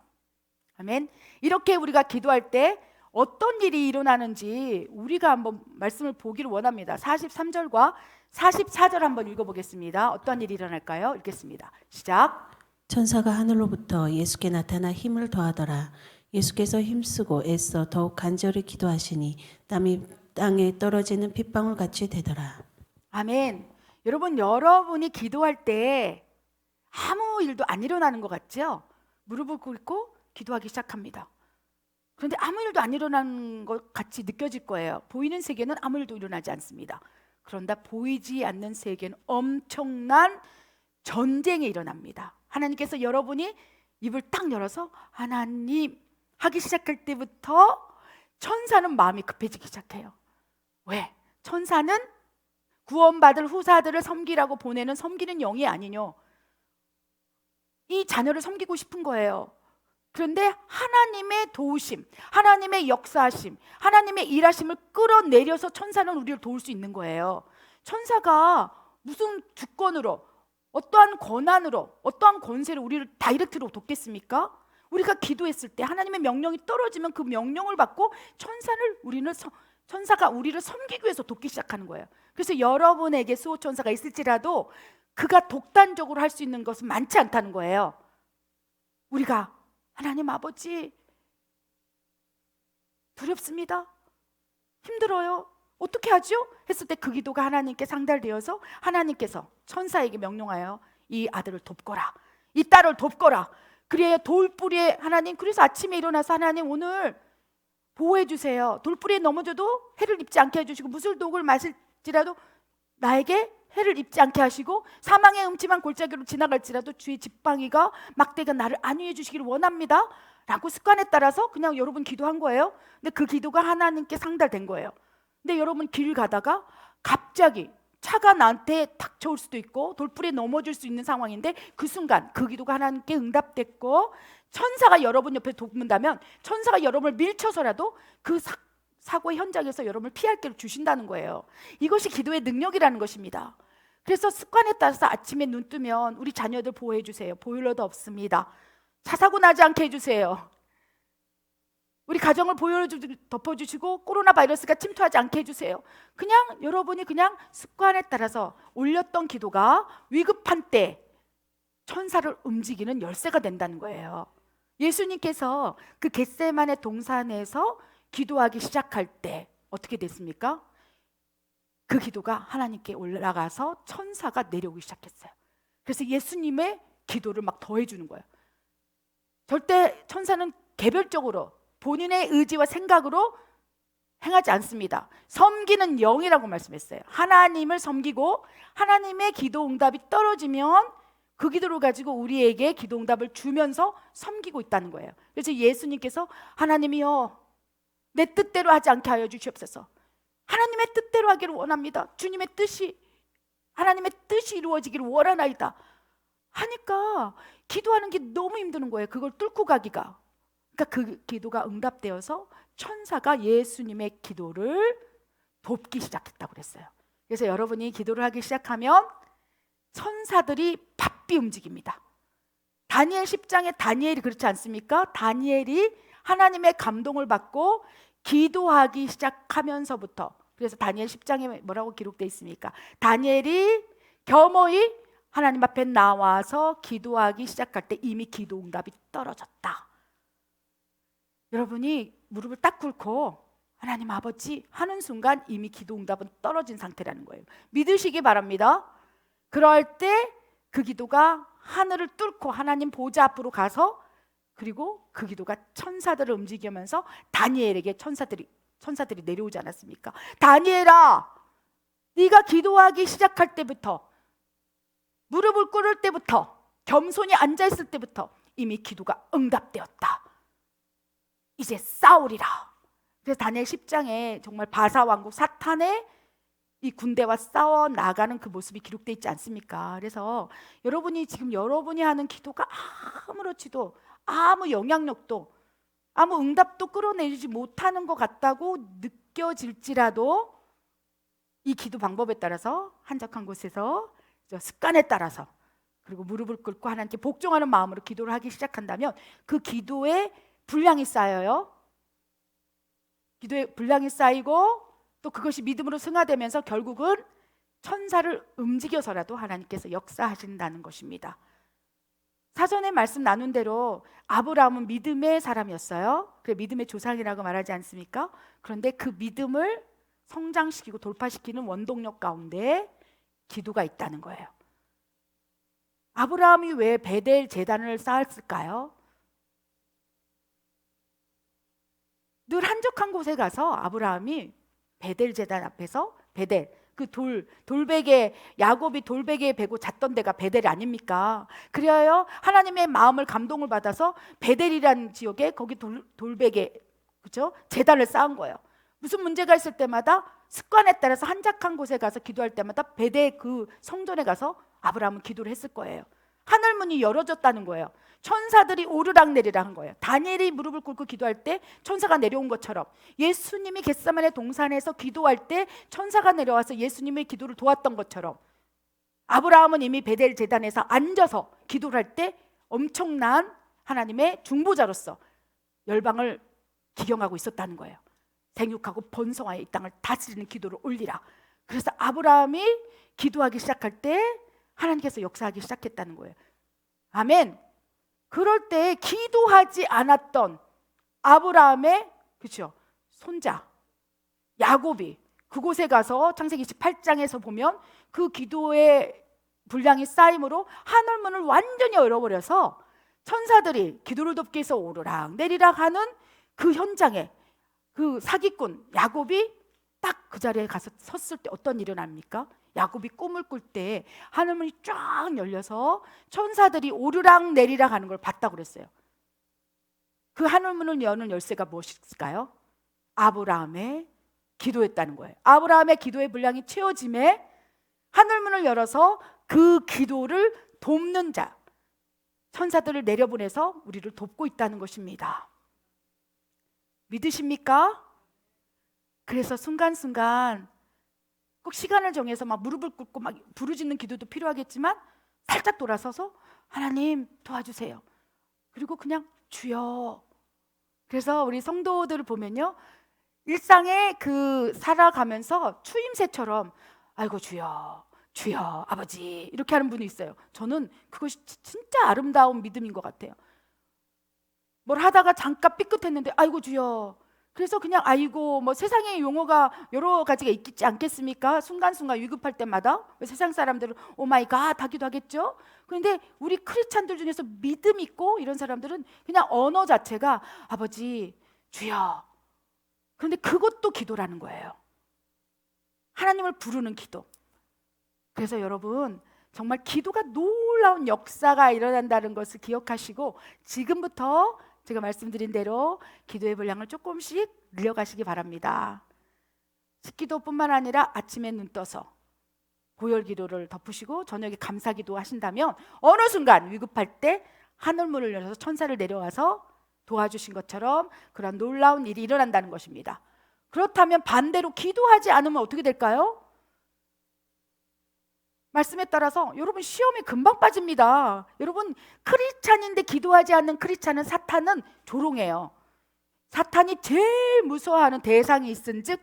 아멘. 이렇게 우리가 기도할 때 어떤 일이 일어나는지 우리가 한번 말씀을 보기를 원합니다. 43절과 44절 한번 읽어보겠습니다. 어떤 일이 일어날까요? 읽겠습니다. 시작. 천사가 하늘로부터 예수께 나타나 힘을 더하더라. 예수께서 힘쓰고 애써 더욱 간절히 기도하시니 땀이 땅에 떨어지는 핏방울 같이 되더라. 아멘. 여러분이 기도할 때 아무 일도 안 일어나는 것 같죠? 무릎을 꿇고 기도하기 시작합니다. 그런데 아무 일도 안 일어나는 것 같이 느껴질 거예요. 보이는 세계는 아무 일도 일어나지 않습니다. 그런데 보이지 않는 세계는 엄청난 전쟁이 일어납니다. 하나님께서 여러분이 입을 딱 열어서 하나님 하기 시작할 때부터 천사는 마음이 급해지기 시작해요. 왜? 천사는 구원받을 후사들을 섬기라고 보내는 섬기는 영이 아니뇨, 이 자녀를 섬기고 싶은 거예요. 그런데 하나님의 도우심, 하나님의 역사하심, 하나님의 일하심을 끌어내려서 천사는 우리를 도울 수 있는 거예요. 천사가 무슨 주권으로, 어떠한 권한으로, 어떠한 권세로 우리를 다이렉트로 돕겠습니까? 우리가 기도했을 때 하나님의 명령이 떨어지면 그 명령을 받고 천사가 우리를 섬기기 위해서 돕기 시작하는 거예요. 그래서 여러분에게 수호천사가 있을지라도 그가 독단적으로 할 수 있는 것은 많지 않다는 거예요. 우리가 하나님 아버지 두렵습니다, 힘들어요, 어떻게 하죠? 했을 때 그 기도가 하나님께 상달되어서 하나님께서 천사에게 명령하여 이 아들을 돕거라, 이 딸을 돕거라. 그래야 돌뿌리에 하나님, 그래서 아침에 일어나서 하나님 오늘 보호해 주세요. 돌뿌리에 넘어져도 해를 입지 않게 해주시고 무술독을 마실지라도 나에게 해를 입지 않게 하시고 사망의 음침한 골짜기로 지나갈지라도 주의 지팡이가 막대가 나를 안위해 주시기를 원합니다 라고 습관에 따라서 그냥 여러분 기도한 거예요. 근데 그 기도가 하나님께 상달된 거예요. 근데 여러분 길 가다가 갑자기 차가 나한테 닥쳐올 수도 있고 돌뿌리에 넘어질 수 있는 상황인데 그 순간 그 기도가 하나님께 응답됐고 천사가 여러분 옆에 돕는다면 천사가 여러분을 밀쳐서라도 그 사고의 현장에서 여러분을 피할 길을 주신다는 거예요. 이것이 기도의 능력이라는 것입니다. 그래서 습관에 따라서 아침에 눈 뜨면 우리 자녀들 보호해 주세요. 보일러도 없습니다. 차 사고 나지 않게 해주세요. 우리 가정을 보혈로 덮어주시고 코로나 바이러스가 침투하지 않게 해주세요. 그냥 여러분이 그냥 습관에 따라서 올렸던 기도가 위급한 때 천사를 움직이는 열쇠가 된다는 거예요. 예수님께서 그 겟세마네 동산에서 기도하기 시작할 때 어떻게 됐습니까? 그 기도가 하나님께 올라가서 천사가 내려오기 시작했어요. 그래서 예수님의 기도를 막 더해주는 거예요. 절대 천사는 개별적으로 본인의 의지와 생각으로 행하지 않습니다. 섬기는 영이라고 말씀했어요. 하나님을 섬기고 하나님의 기도 응답이 떨어지면 그 기도를 가지고 우리에게 기도 응답을 주면서 섬기고 있다는 거예요. 그래서 예수님께서 하나님이여 내 뜻대로 하지 않게 하여 주시옵소서. 하나님의 뜻대로 하기를 원합니다. 주님의 뜻이, 하나님의 뜻이 이루어지기를 원하나이다 하니까 기도하는 게 너무 힘드는 거예요. 그걸 뚫고 가기가. 그러니까 그 기도가 응답되어서 천사가 예수님의 기도를 돕기 시작했다고 그랬어요. 그래서 여러분이 기도를 하기 시작하면 천사들이 바삐 움직입니다. 다니엘 10장에 다니엘이 그렇지 않습니까? 다니엘이 하나님의 감동을 받고 기도하기 시작하면서부터, 그래서 다니엘 10장에 뭐라고 기록되어 있습니까? 다니엘이 겸허히 하나님 앞에 나와서 기도하기 시작할 때 이미 기도 응답이 떨어졌다. 여러분이 무릎을 딱 꿇고 하나님 아버지 하는 순간 이미 기도 응답은 떨어진 상태라는 거예요. 믿으시기 바랍니다. 그럴 때 그 기도가 하늘을 뚫고 하나님 보좌 앞으로 가서, 그리고 그 기도가 천사들을 움직이면서 다니엘에게 천사들이 내려오지 않았습니까? 다니엘아, 네가 기도하기 시작할 때부터, 무릎을 꿇을 때부터, 겸손히 앉아있을 때부터 이미 기도가 응답되었다. 이제 싸우리라. 그래서 다니엘 10장에 정말 바사 왕국 사탄의 이 군대와 싸워 나가는 그 모습이 기록되어 있지 않습니까? 그래서 여러분이 지금 여러분이 하는 기도가 아무렇지도 아무 영향력도 아무 응답도 끌어내지 못하는 것 같다고 느껴질지라도 이 기도 방법에 따라서 한적한 곳에서 습관에 따라서, 그리고 무릎을 꿇고 하나님께 복종하는 마음으로 기도를 하기 시작한다면 그 기도에 분량이 쌓여요. 기도에 분량이 쌓이고 또 그것이 믿음으로 승화되면서 결국은 천사를 움직여서라도 하나님께서 역사하신다는 것입니다. 사전에 말씀 나눈 대로 아브라함은 믿음의 사람이었어요. 그래 믿음의 조상이라고 말하지 않습니까? 그런데 그 믿음을 성장시키고 돌파시키는 원동력 가운데 기도가 있다는 거예요. 아브라함이 왜 베델 제단을 쌓았을까요? 늘 한적한 곳에 가서 아브라함이 베델 제단 앞에서, 베델 그 돌베개, 야곱이 돌베개에 베고 잤던 데가 베델 아닙니까? 그래야 하나님의 마음을 감동을 받아서 베델이라는 지역에 거기 돌베개, 그렇죠? 제단을 쌓은 거예요. 무슨 문제가 있을 때마다 습관에 따라서 한적한 곳에 가서 기도할 때마다 베델 그 성전에 가서 아브라함은 기도를 했을 거예요. 하늘 문이 열어졌다는 거예요. 천사들이 오르락내리락 한 거예요. 다니엘이 무릎을 꿇고 기도할 때 천사가 내려온 것처럼, 예수님이 겟세마네 동산에서 기도할 때 천사가 내려와서 예수님의 기도를 도왔던 것처럼, 아브라함은 이미 베델 제단에서 앉아서 기도를 할 때 엄청난 하나님의 중보자로서 열방을 기경하고 있었다는 거예요. 생육하고 번성하여 이 땅을 다스리는 기도를 올리라. 그래서 아브라함이 기도하기 시작할 때 하나님께서 역사하기 시작했다는 거예요. 아멘. 그럴 때 기도하지 않았던 아브라함의, 그렇죠, 손자 야곱이 그곳에 가서 창세기 28장에서 보면 그 기도의 분량이 쌓임으로 하늘문을 완전히 열어버려서 천사들이 기도를 돕기 위해서 오르락 내리락 하는 그 현장에 그 사기꾼 야곱이 딱 그 자리에 가서 섰을 때 어떤 일이 일어납니까? 야곱이 꿈을 꿀 때 하늘문이 쫙 열려서 천사들이 오르락 내리락 하는 걸 봤다고 그랬어요. 그 하늘문을 여는 열쇠가 무엇일까요? 아브라함의 기도였다는 거예요. 아브라함의 기도의 분량이 채워짐에 하늘문을 열어서 그 기도를 돕는 자, 천사들을 내려보내서 우리를 돕고 있다는 것입니다. 믿으십니까? 그래서 순간순간 꼭 시간을 정해서 막 무릎을 꿇고 막 부르짖는 기도도 필요하겠지만 살짝 돌아서서 하나님 도와주세요. 그리고 그냥 주여. 그래서 우리 성도들을 보면요, 일상에 그 살아가면서 추임새처럼 아이고 주여 주여 아버지 이렇게 하는 분이 있어요. 저는 그것이 진짜 아름다운 믿음인 것 같아요. 뭘 하다가 잠깐 삐끗했는데 아이고 주여. 그래서 그냥 아이고 뭐 세상의 용어가 여러 가지가 있지 않겠습니까? 순간순간 위급할 때마다 세상 사람들은 오 마이 갓 하기도 하겠죠. 그런데 우리 크리스찬들 중에서 믿음 있고 이런 사람들은 그냥 언어 자체가 아버지 주여. 그런데 그것도 기도라는 거예요. 하나님을 부르는 기도. 그래서 여러분 정말 기도가 놀라운 역사가 일어난다는 것을 기억하시고 지금부터 제가 말씀드린 대로 기도의 분량을 조금씩 늘려가시기 바랍니다. 식기도뿐만 아니라 아침에 눈 떠서 고열 기도를 덮으시고 저녁에 감사 기도 하신다면 어느 순간 위급할 때 하늘문을 열어서 천사를 내려와서 도와주신 것처럼 그런 놀라운 일이 일어난다는 것입니다. 그렇다면 반대로 기도하지 않으면 어떻게 될까요? 말씀에 따라서 여러분 시험에 금방 빠집니다. 여러분 크리스찬인데 기도하지 않는 크리스찬은 사탄은 조롱해요. 사탄이 제일 무서워하는 대상이 있은즉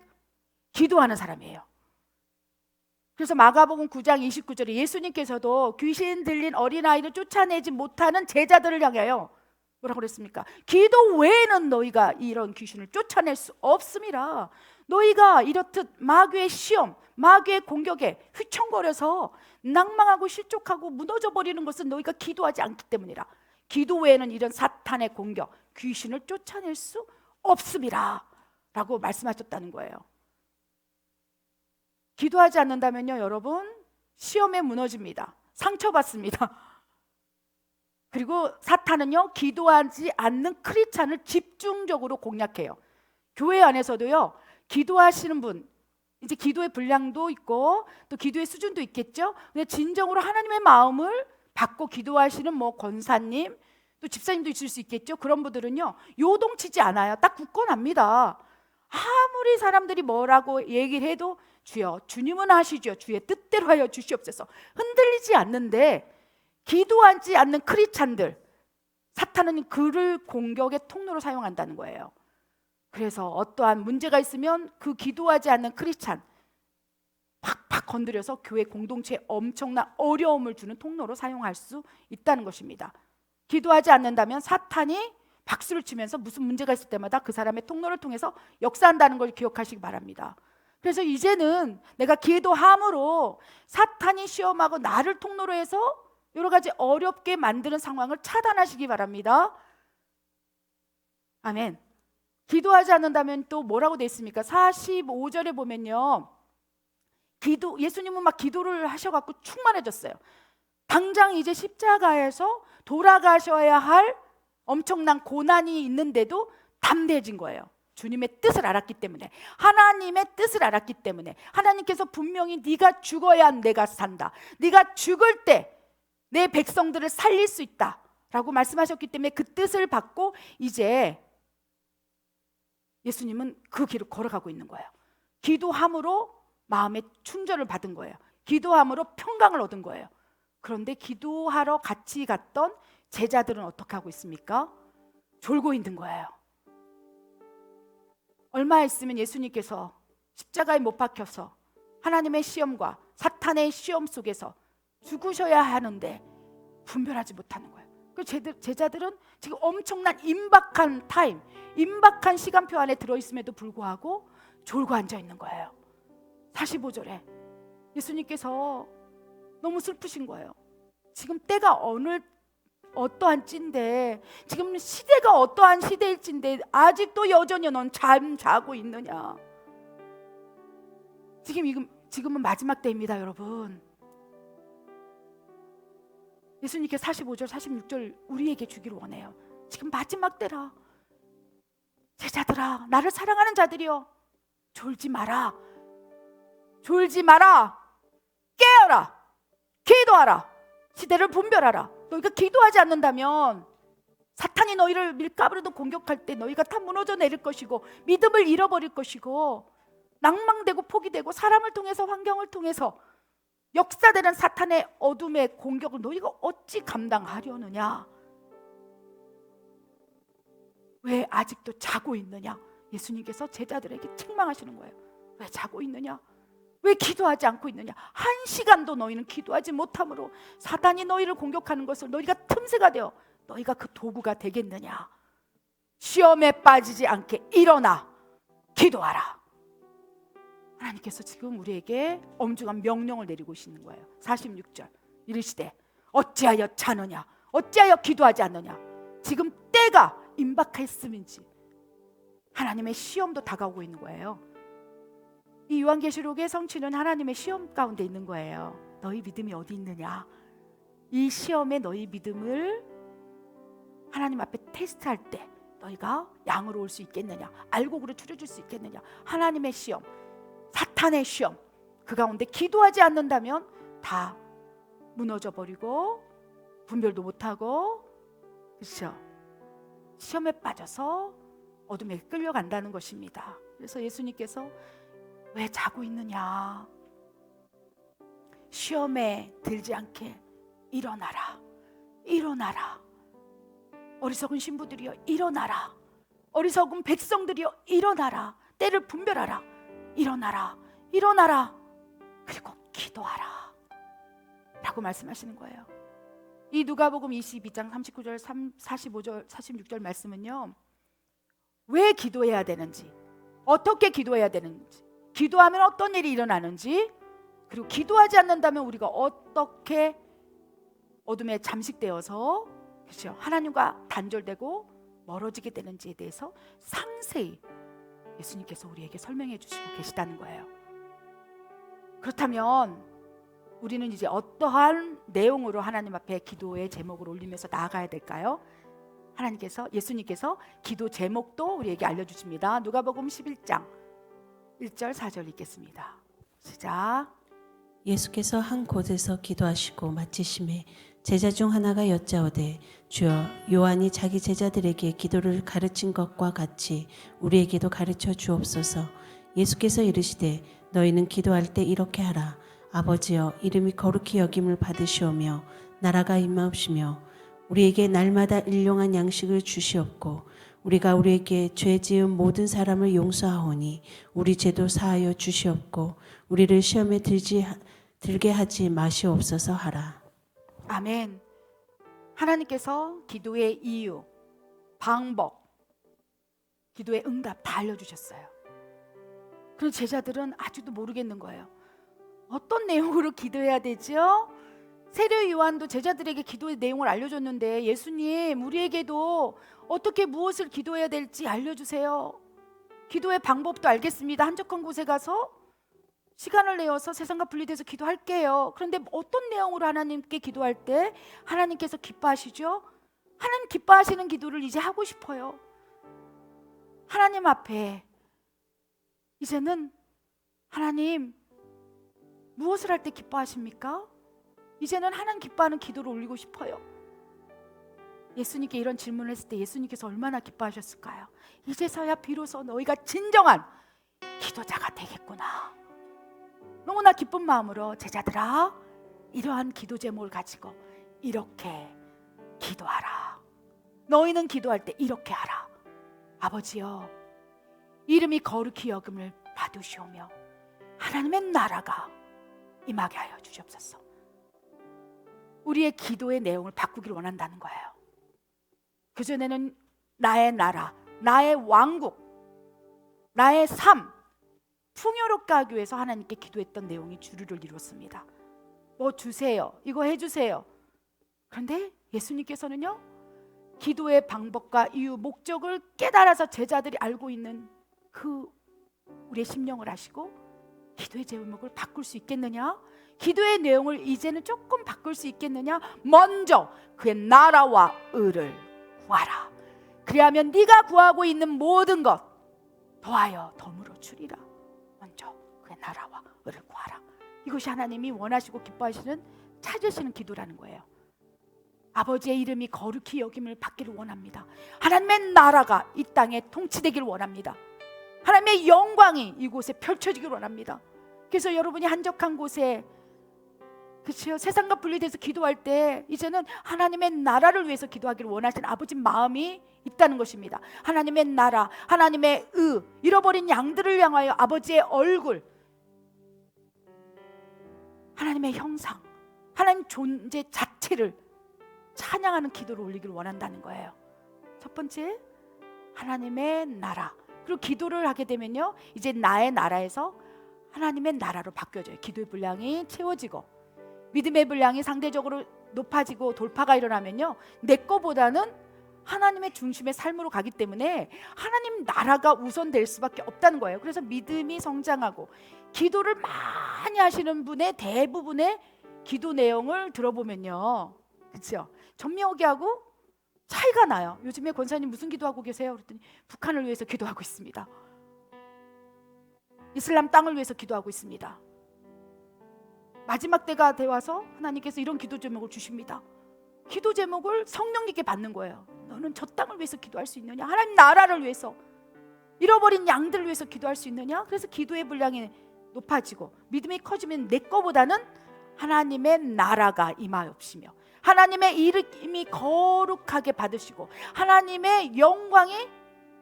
기도하는 사람이에요. 그래서 마가복음 9장 29절에 예수님께서도 귀신 들린 어린아이를 쫓아내지 못하는 제자들을 향하여 뭐라고 그랬습니까? 기도 외에는 너희가 이런 귀신을 쫓아낼 수 없음이라. 너희가 이렇듯 마귀의 시험, 마귀의 공격에 휘청거려서 낭망하고 실족하고 무너져 버리는 것은 너희가 기도하지 않기 때문이라. 기도 외에는 이런 사탄의 공격, 귀신을 쫓아낼 수 없음이라 라고 말씀하셨다는 거예요. 기도하지 않는다면요 여러분 시험에 무너집니다. 상처받습니다. 그리고 사탄은요 기도하지 않는 크리스찬을 집중적으로 공략해요. 교회 안에서도요 기도하시는 분 이제 기도의 분량도 있고 또 기도의 수준도 있겠죠. 근데 진정으로 하나님의 마음을 받고 기도하시는 뭐 권사님 또 집사님도 있을 수 있겠죠. 그런 분들은요 요동치지 않아요. 딱 굳건합니다. 아무리 사람들이 뭐라고 얘기를 해도 주여 주님은 하시죠. 주의 뜻대로 하여 주시옵소서. 흔들리지 않는데 기도하지 않는 크리스찬들 사탄은 그를 공격의 통로로 사용한다는 거예요. 그래서 어떠한 문제가 있으면 그 기도하지 않는 크리스찬 팍팍 건드려서 교회 공동체에 엄청난 어려움을 주는 통로로 사용할 수 있다는 것입니다. 기도하지 않는다면 사탄이 박수를 치면서 무슨 문제가 있을 때마다 그 사람의 통로를 통해서 역사한다는 걸 기억하시기 바랍니다. 그래서 이제는 내가 기도함으로 사탄이 시험하고 나를 통로로 해서 여러 가지 어렵게 만드는 상황을 차단하시기 바랍니다. 아멘. 기도하지 않는다면 또 뭐라고 되어 있습니까? 45절에 보면요 예수님은 막 기도를 하셔갖고 충만해졌어요. 당장 이제 십자가에서 돌아가셔야 할 엄청난 고난이 있는데도 담대해진 거예요. 주님의 뜻을 알았기 때문에, 하나님의 뜻을 알았기 때문에. 하나님께서 분명히 네가 죽어야 내가 산다, 네가 죽을 때 내 백성들을 살릴 수 있다 라고 말씀하셨기 때문에 그 뜻을 받고 이제 예수님은 그 길을 걸어가고 있는 거예요. 기도함으로 마음의 충전을 받은 거예요. 기도함으로 평강을 얻은 거예요. 그런데 기도하러 같이 갔던 제자들은 어떻게 하고 있습니까? 졸고 있는 거예요. 얼마 있으면 예수님께서 십자가에 못 박혀서 하나님의 시험과 사탄의 시험 속에서 죽으셔야 하는데 분별하지 못하는 거예요. 제자들은 지금 엄청난 임박한 타임, 임박한 시간표 안에 들어있음에도 불구하고 졸고 앉아있는 거예요. 45절에 예수님께서 너무 슬프신 거예요. 지금 때가 어떠한 찌인데, 지금 시대가 어떠한 시대일진데 아직도 여전히 넌 잠자고 있느냐. 지금은 마지막 때입니다, 여러분. 예수님께 45절, 46절 우리에게 주기를 원해요. 지금 마지막 때라. 제자들아, 나를 사랑하는 자들이여, 졸지 마라. 졸지 마라. 깨어라. 기도하라. 시대를 분별하라. 너희가 기도하지 않는다면 사탄이 너희를 밀가부르도 공격할 때 너희가 다 무너져 내릴 것이고 믿음을 잃어버릴 것이고 낭망되고 포기되고 사람을 통해서 환경을 통해서 역사되는 사탄의 어둠의 공격을 너희가 어찌 감당하려느냐. 왜 아직도 자고 있느냐. 예수님께서 제자들에게 책망하시는 거예요. 왜 자고 있느냐? 왜 기도하지 않고 있느냐? 한 시간도 너희는 기도하지 못함으로 사탄이 너희를 공격하는 것을 너희가 틈새가 되어 너희가 그 도구가 되겠느냐. 시험에 빠지지 않게 일어나 기도하라. 하나님께서 지금 우리에게 엄중한 명령을 내리고 계시는 거예요. 46절 이르시되 어찌하여 자느냐, 어찌하여 기도하지 않느냐. 지금 때가 임박했음인지 하나님의 시험도 다가오고 있는 거예요. 이 요한계시록의 성취는 하나님의 시험 가운데 있는 거예요. 너희 믿음이 어디 있느냐. 이 시험에 너희 믿음을 하나님 앞에 테스트할 때 너희가 양으로 올 수 있겠느냐, 알곡으로 추려줄 수 있겠느냐. 하나님의 시험, 사탄의 시험, 그 가운데 기도하지 않는다면 다 무너져 버리고 분별도 못하고, 그렇죠? 시험에 빠져서 어둠에 끌려간다는 것입니다. 그래서 예수님께서 왜 자고 있느냐, 시험에 들지 않게 일어나라, 일어나라. 어리석은 신부들이여 일어나라, 어리석은 백성들이여 일어나라, 때를 분별하라, 일어나라, 일어나라, 그리고 기도하라 라고 말씀하시는 거예요. 이 누가복음 22장 39절 45절 46절 말씀은요, 왜 기도해야 되는지, 어떻게 기도해야 되는지, 기도하면 어떤 일이 일어나는지, 그리고 기도하지 않는다면 우리가 어떻게 어둠에 잠식되어서, 그렇죠, 하나님과 단절되고 멀어지게 되는지에 대해서 상세히 예수님께서 우리에게 설명해 주시고 계시다는 거예요. 그렇다면 우리는 이제 어떠한 내용으로 하나님 앞에 기도의 제목을 올리면서 나아가야 될까요? 예수님께서 기도 제목도 우리에게 알려주십니다. 누가복음 11장 1절 4절 읽겠습니다. 시작. 예수께서 한 곳에서 기도하시고 마치심에 제자 중 하나가 여짜오되 주여, 요한이 자기 제자들에게 기도를 가르친 것과 같이 우리에게도 가르쳐 주옵소서. 예수께서 이르시되 너희는 기도할 때 이렇게 하라. 아버지여, 이름이 거룩히 여김을 받으시오며 나라가 임하옵시며 우리에게 날마다 일용한 양식을 주시옵고 우리가 우리에게 죄 지은 모든 사람을 용서하오니 우리 죄도 사하여 주시옵고 우리를 시험에 들게 하지 마시옵소서 하라. 아멘. 하나님께서 기도의 이유, 방법, 기도의 응답 다 알려주셨어요. 그런 제자들은 아직도 모르겠는 거예요. 어떤 내용으로 기도해야 되죠? 세례 요한도 제자들에게 기도의 내용을 알려줬는데, 예수님 우리에게도 어떻게 무엇을 기도해야 될지 알려주세요. 기도의 방법도 알겠습니다. 한적한 곳에 가서 시간을 내어서 세상과 분리돼서 기도할게요. 그런데 어떤 내용으로 하나님께 기도할 때 하나님께서 기뻐하시죠? 하나님 기뻐하시는 기도를 이제 하고 싶어요. 하나님 앞에 이제는 하나님 무엇을 할 때 기뻐하십니까? 이제는 하나님 기뻐하는 기도를 올리고 싶어요. 예수님께 이런 질문을 했을 때 예수님께서 얼마나 기뻐하셨을까요? 이제서야 비로소 너희가 진정한 기도자가 되겠구나. 너무나 기쁜 마음으로 제자들아, 이러한 기도 제목을 가지고 이렇게 기도하라. 너희는 기도할 때 이렇게 하라. 아버지여, 이름이 거룩히 여김을 받으시오며 하나님의 나라가 임하게 하여 주시옵소서. 우리의 기도의 내용을 바꾸기를 원한다는 거예요. 그전에는 나의 나라, 나의 왕국, 나의 삶, 풍요롭게 하기 위해서 하나님께 기도했던 내용이 주류를 이뤘습니다. 뭐 주세요, 이거 해주세요. 그런데 예수님께서는요, 기도의 방법과 이유, 목적을 깨달아서 제자들이 알고 있는 그 우리의 심령을 아시고 기도의 제목을 바꿀 수 있겠느냐? 기도의 내용을 이제는 조금 바꿀 수 있겠느냐? 먼저 그의 나라와 의를 구하라. 그리하면 네가 구하고 있는 모든 것 더하여 덤으로 주리라. 먼저 그의 나라와 의를 구하라. 이것이 하나님이 원하시고 기뻐하시는, 찾으시는 기도라는 거예요. 아버지의 이름이 거룩히 여김을 받기를 원합니다. 하나님의 나라가 이 땅에 통치되기를 원합니다. 하나님의 영광이 이곳에 펼쳐지기를 원합니다. 그래서 여러분이 한적한 곳에, 그렇죠, 세상과 분리돼서 기도할 때 이제는 하나님의 나라를 위해서 기도하기를 원하시는 아버지 마음이 있다는 것입니다. 하나님의 나라, 하나님의 의, 잃어버린 양들을 향하여 아버지의 얼굴, 하나님의 형상, 하나님 존재 자체를 찬양하는 기도를 올리기를 원한다는 거예요. 첫 번째, 하나님의 나라. 그리고 기도를 하게 되면요, 이제 나의 나라에서 하나님의 나라로 바뀌어져요. 기도의 분량이 채워지고 믿음의 분량이 상대적으로 높아지고 돌파가 일어나면요, 내 거보다는 하나님의 중심의 삶으로 가기 때문에 하나님 나라가 우선될 수밖에 없다는 거예요. 그래서 믿음이 성장하고, 기도를 많이 하시는 분의 대부분의 기도 내용을 들어보면요, 그렇죠? 전미호기하고 차이가 나요. 요즘에 권사님 무슨 기도하고 계세요? 그랬더니 북한을 위해서 기도하고 있습니다. 이슬람 땅을 위해서 기도하고 있습니다. 마지막 때가 되어서 하나님께서 이런 기도 제목을 주십니다. 기도 제목을 성령님께 받는 거예요. 너는 저 땅을 위해서 기도할 수 있느냐? 하나님 나라를 위해서, 잃어버린 양들을 위해서 기도할 수 있느냐? 그래서 기도의 분량이 높아지고 믿음이 커지면 내 거보다는 하나님의 나라가 임하옵시며 하나님의 이름이 거룩하게 받으시고 하나님의 영광이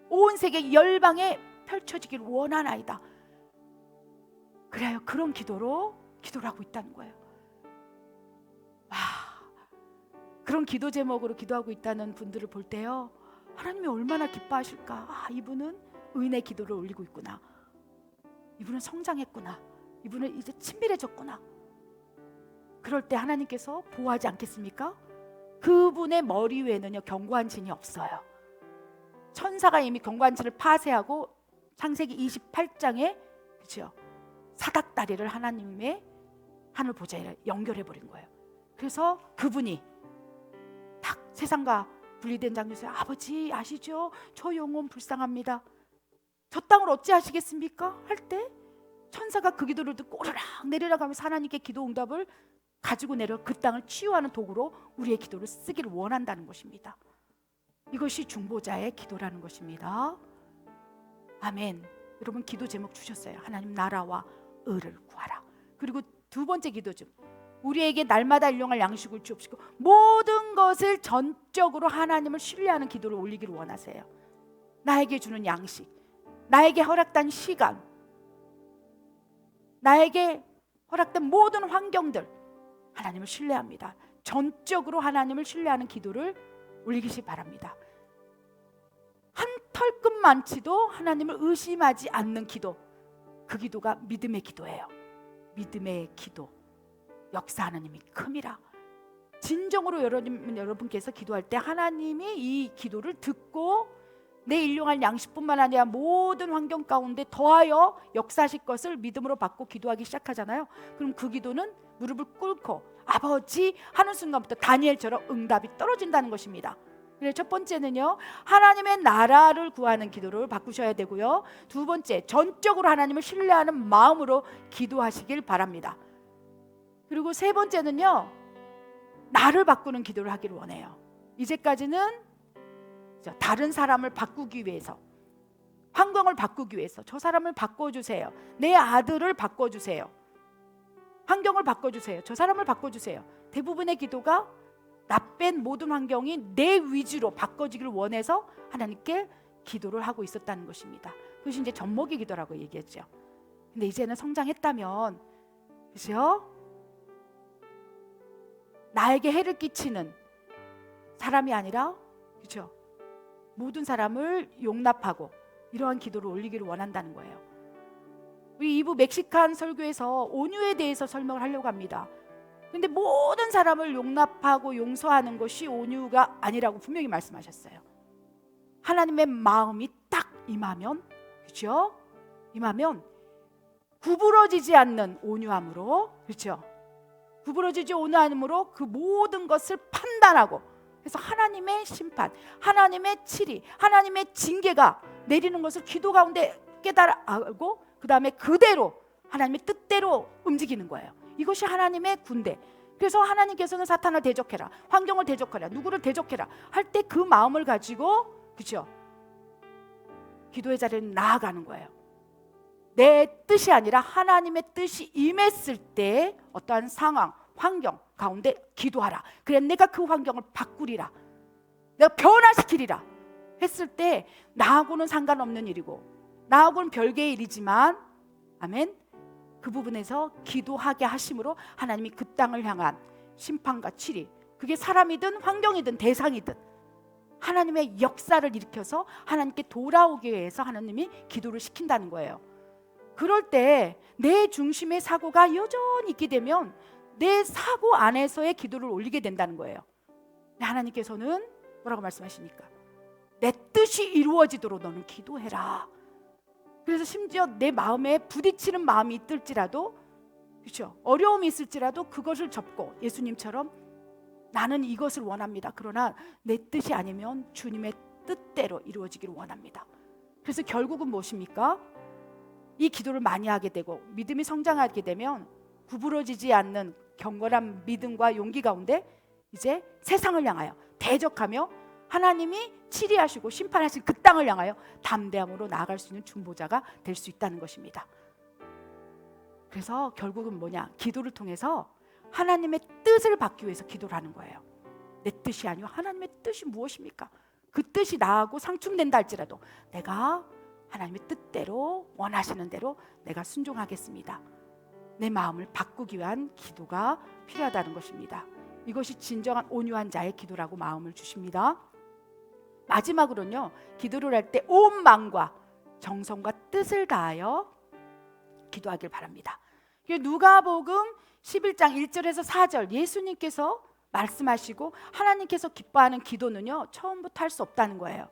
온 세계 열방에 펼쳐지길 원하나이다. 그래요. 그런 기도를 하고 있다는 거예요. 와, 그런 기도 제목으로 기도하고 있다는 분들을 볼 때요, 하나님이 얼마나 기뻐하실까. 아, 이분은 의인의 기도를 올리고 있구나. 이분은 성장했구나. 이분은 이제 친밀해졌구나. 그럴 때 하나님께서 보호하지 않겠습니까? 그분의 머리 위에는요, 견고한 진이 없어요. 천사가 이미 견고한 진을 파쇄하고 창세기 28장에 그렇죠? 사닥다리를 하나님의 하늘 보좌에 연결해 버린 거예요. 그래서 그분이 딱 세상과 분리된 장면에서, 아버지 아시죠? 저 영혼 불쌍합니다. 저 땅을 어찌하시겠습니까? 할 때 천사가 그 기도를 듣고 오르락 내리락하면서 하나님께 기도 응답을 가지고 내려 그 땅을 치유하는 도구로 우리의 기도를 쓰기를 원한다는 것입니다. 이것이 중보자의 기도라는 것입니다. 아멘. 여러분, 기도 제목 주셨어요. 하나님 나라와 의를 구하라. 그리고 두 번째 기도 중, 우리에게 날마다 일용할 양식을 주옵시고 모든 것을 전적으로 하나님을 신뢰하는 기도를 올리기를 원하세요. 나에게 주는 양식, 나에게 허락된 시간, 나에게 허락된 모든 환경들, 하나님을 신뢰합니다. 전적으로 하나님을 신뢰하는 기도를 올리시기 바랍니다. 한 털끝만치도 하나님을 의심하지 않는 기도, 그 기도가 믿음의 기도예요. 믿음의 기도, 역사하는 힘이 큼이라. 진정으로 여러분께서 기도할 때 하나님이 이 기도를 듣고 내 일용할 양식뿐만 아니라 모든 환경 가운데 더하여 역사하실 것을 믿음으로 받고 기도하기 시작하잖아요. 그럼 그 기도는 무릎을 꿇고 아버지 하는 순간부터 다니엘처럼 응답이 떨어진다는 것입니다. 그래서 첫 번째는요, 하나님의 나라를 구하는 기도를 바꾸셔야 되고요, 두 번째, 전적으로 하나님을 신뢰하는 마음으로 기도하시길 바랍니다. 그리고 세 번째는요, 나를 바꾸는 기도를 하기를 원해요. 이제까지는 다른 사람을 바꾸기 위해서, 환경을 바꾸기 위해서, 저 사람을 바꿔주세요, 내 아들을 바꿔주세요, 환경을 바꿔주세요, 저 사람을 바꿔주세요. 대부분의 기도가 나 뺀 모든 환경이 내 위주로 바꿔지기를 원해서 하나님께 기도를 하고 있었다는 것입니다. 그것이 이제 젖먹이 기도라고 얘기했죠. 근데 이제는 성장했다면, 그죠? 나에게 해를 끼치는 사람이 아니라, 그죠? 모든 사람을 용납하고 이러한 기도를 올리기를 원한다는 거예요. 우리 2부 멕시칸 설교에서 온유에 대해서 설명을 하려고 합니다. 근데 모든 사람을 용납하고 용서하는 것이 온유가 아니라고 분명히 말씀하셨어요. 하나님의 마음이 딱 임하면, 그렇죠? 임하면 구부러지지 않는 온유함으로, 그렇죠? 구부러지지 온유함으로 그 모든 것을 판단하고, 그래서 하나님의 심판, 하나님의 치리, 하나님의 징계가 내리는 것을 기도 가운데 깨달아 알고, 그 다음에 그대로 하나님의 뜻대로 움직이는 거예요. 이것이 하나님의 군대. 그래서 하나님께서는 사탄을 대적해라, 환경을 대적해라, 누구를 대적해라 할 때 그 마음을 가지고, 그렇죠? 기도의 자리에 나아가는 거예요. 내 뜻이 아니라 하나님의 뜻이 임했을 때 어떠한 상황, 환경 가운데 기도하라. 그래 내가 그 환경을 바꾸리라, 내가 변화시키리라 했을 때 나하고는 상관없는 일이고 나하고는 별개의 일이지만, 아멘, 그 부분에서 기도하게 하심으로 하나님이 그 땅을 향한 심판과 치리, 그게 사람이든 환경이든 대상이든 하나님의 역사를 일으켜서 하나님께 돌아오기 위해서 하나님이 기도를 시킨다는 거예요. 그럴 때 내 중심의 사고가 여전히 있게 되면 내 사고 안에서의 기도를 올리게 된다는 거예요. 하나님께서는 뭐라고 말씀하십니까? 내 뜻이 이루어지도록 너는 기도해라. 그래서 심지어 내 마음에 부딪히는 마음이 있을지라도, 그렇죠? 어려움이 있을지라도 그것을 접고 예수님처럼 나는 이것을 원합니다. 그러나 내 뜻이 아니면 주님의 뜻대로 이루어지기를 원합니다. 그래서 결국은 무엇입니까? 이 기도를 많이 하게 되고 믿음이 성장하게 되면 구부러지지 않는 경건한 믿음과 용기 가운데 이제 세상을 향하여 대적하며 하나님이 치리하시고 심판하신 그 땅을 향하여 담대함으로 나아갈 수 있는 중보자가 될 수 있다는 것입니다. 그래서 결국은 뭐냐? 기도를 통해서 하나님의 뜻을 받기 위해서 기도를 하는 거예요. 내 뜻이 아니고 하나님의 뜻이 무엇입니까? 그 뜻이 나하고 상충된다 할지라도 내가 하나님의 뜻대로 원하시는 대로 내가 순종하겠습니다. 내 마음을 바꾸기 위한 기도가 필요하다는 것입니다. 이것이 진정한 온유한 자의 기도라고 마음을 주십니다. 마지막으로는요, 기도를 할 때 온 마음과 정성과 뜻을 다하여 기도하길 바랍니다. 누가복음 11장 1절에서 4절 예수님께서 말씀하시고 하나님께서 기뻐하는 기도는요, 처음부터 할 수 없다는 거예요.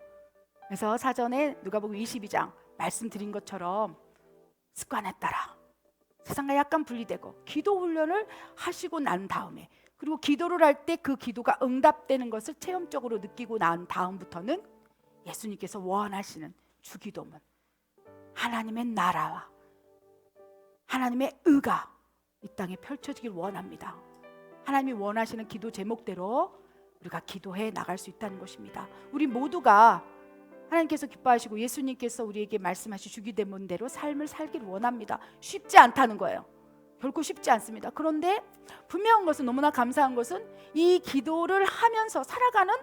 그래서 사전에 누가복음 22장 말씀드린 것처럼 습관에 따라 세상과 약간 분리되고 기도 훈련을 하시고 난 다음에, 그리고 기도를 할 때 그 기도가 응답되는 것을 체험적으로 느끼고 난 다음부터는 예수님께서 원하시는 주기도문, 하나님의 나라와 하나님의 의가 이 땅에 펼쳐지길 원합니다. 하나님이 원하시는 기도 제목대로 우리가 기도해 나갈 수 있다는 것입니다. 우리 모두가 하나님께서 기뻐하시고 예수님께서 우리에게 말씀하신 주기도문대로 삶을 살기를 원합니다. 쉽지 않다는 거예요. 결코 쉽지 않습니다. 그런데 분명한 것은, 너무나 감사한 것은 이 기도를 하면서 살아가는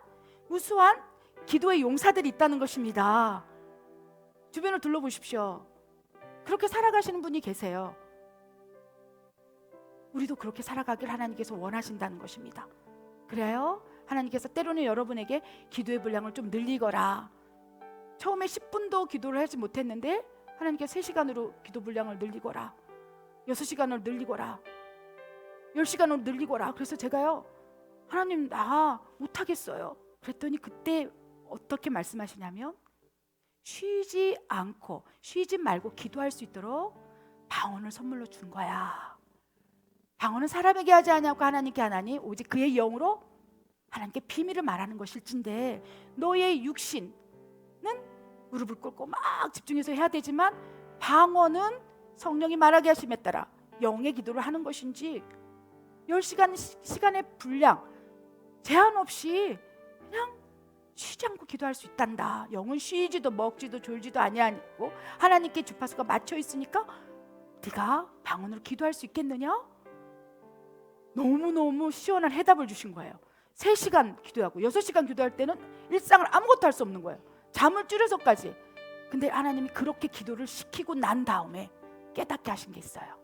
우수한 기도의 용사들이 있다는 것입니다. 주변을 둘러보십시오. 그렇게 살아가시는 분이 계세요. 우리도 그렇게 살아가길 하나님께서 원하신다는 것입니다. 그래요? 하나님께서 때로는 여러분에게 기도의 분량을 좀 늘리거라. 처음에 10분도 기도를 하지 못했는데 하나님께서 3시간으로 기도 분량을 늘리거라, 6시간을 늘리거라, 10시간으로 늘리거라. 그래서 제가요, 하나님 나 못하겠어요. 그랬더니 그때 어떻게 말씀하시냐면, 쉬지 않고 쉬지 말고 기도할 수 있도록 방언을 선물로 준 거야. 방언은 사람에게 하지 않냐고 하나님께 하나니 오직 그의 영으로 하나님께 비밀을 말하는 것일진데, 너의 육신은 무릎을 꿇고 막 집중해서 해야 되지만 방언은 성령이 말하게 하심에 따라 영의 기도를 하는 것인지, 10시간 시간의 분량 제한 없이 그냥 쉬지 않고 기도할 수 있단다. 영은 쉬지도 먹지도 졸지도 아니하고 하나님께 주파수가 맞춰 있으니까 네가 방언으로 기도할 수 있겠느냐? 너무너무 시원한 해답을 주신 거예요. 3시간 기도하고 6시간 기도할 때는 일상을 아무것도 할 수 없는 거예요. 잠을 줄여서까지. 근데 하나님이 그렇게 기도를 시키고 난 다음에 깨닫게 하신 게 있어요.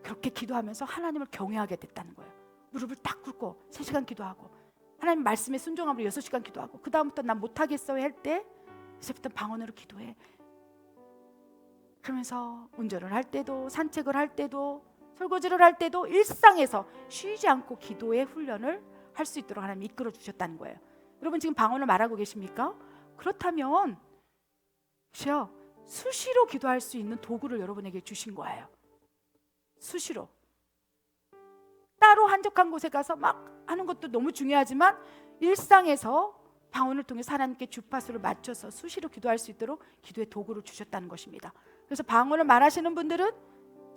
그렇게 기도하면서 하나님을 경외하게 됐다는 거예요. 무릎을 딱 꿇고 3시간 기도하고 하나님 말씀에 순종함으로 6시간 기도하고, 그 다음부터 난 못하겠어요 할 때 이제부터 방언으로 기도해. 그러면서 운전을 할 때도, 산책을 할 때도, 설거지를 할 때도 일상에서 쉬지 않고 기도의 훈련을 할 수 있도록 하나님이 이끌어 주셨다는 거예요. 여러분 지금 방언을 말하고 계십니까? 그렇다면 수시로 기도할 수 있는 도구를 여러분에게 주신 거예요. 수시로. 따로 한적한 곳에 가서 막 하는 것도 너무 중요하지만 일상에서 방언을 통해 하나님께 주파수를 맞춰서 수시로 기도할 수 있도록 기도의 도구를 주셨다는 것입니다. 그래서 방언을 말하시는 분들은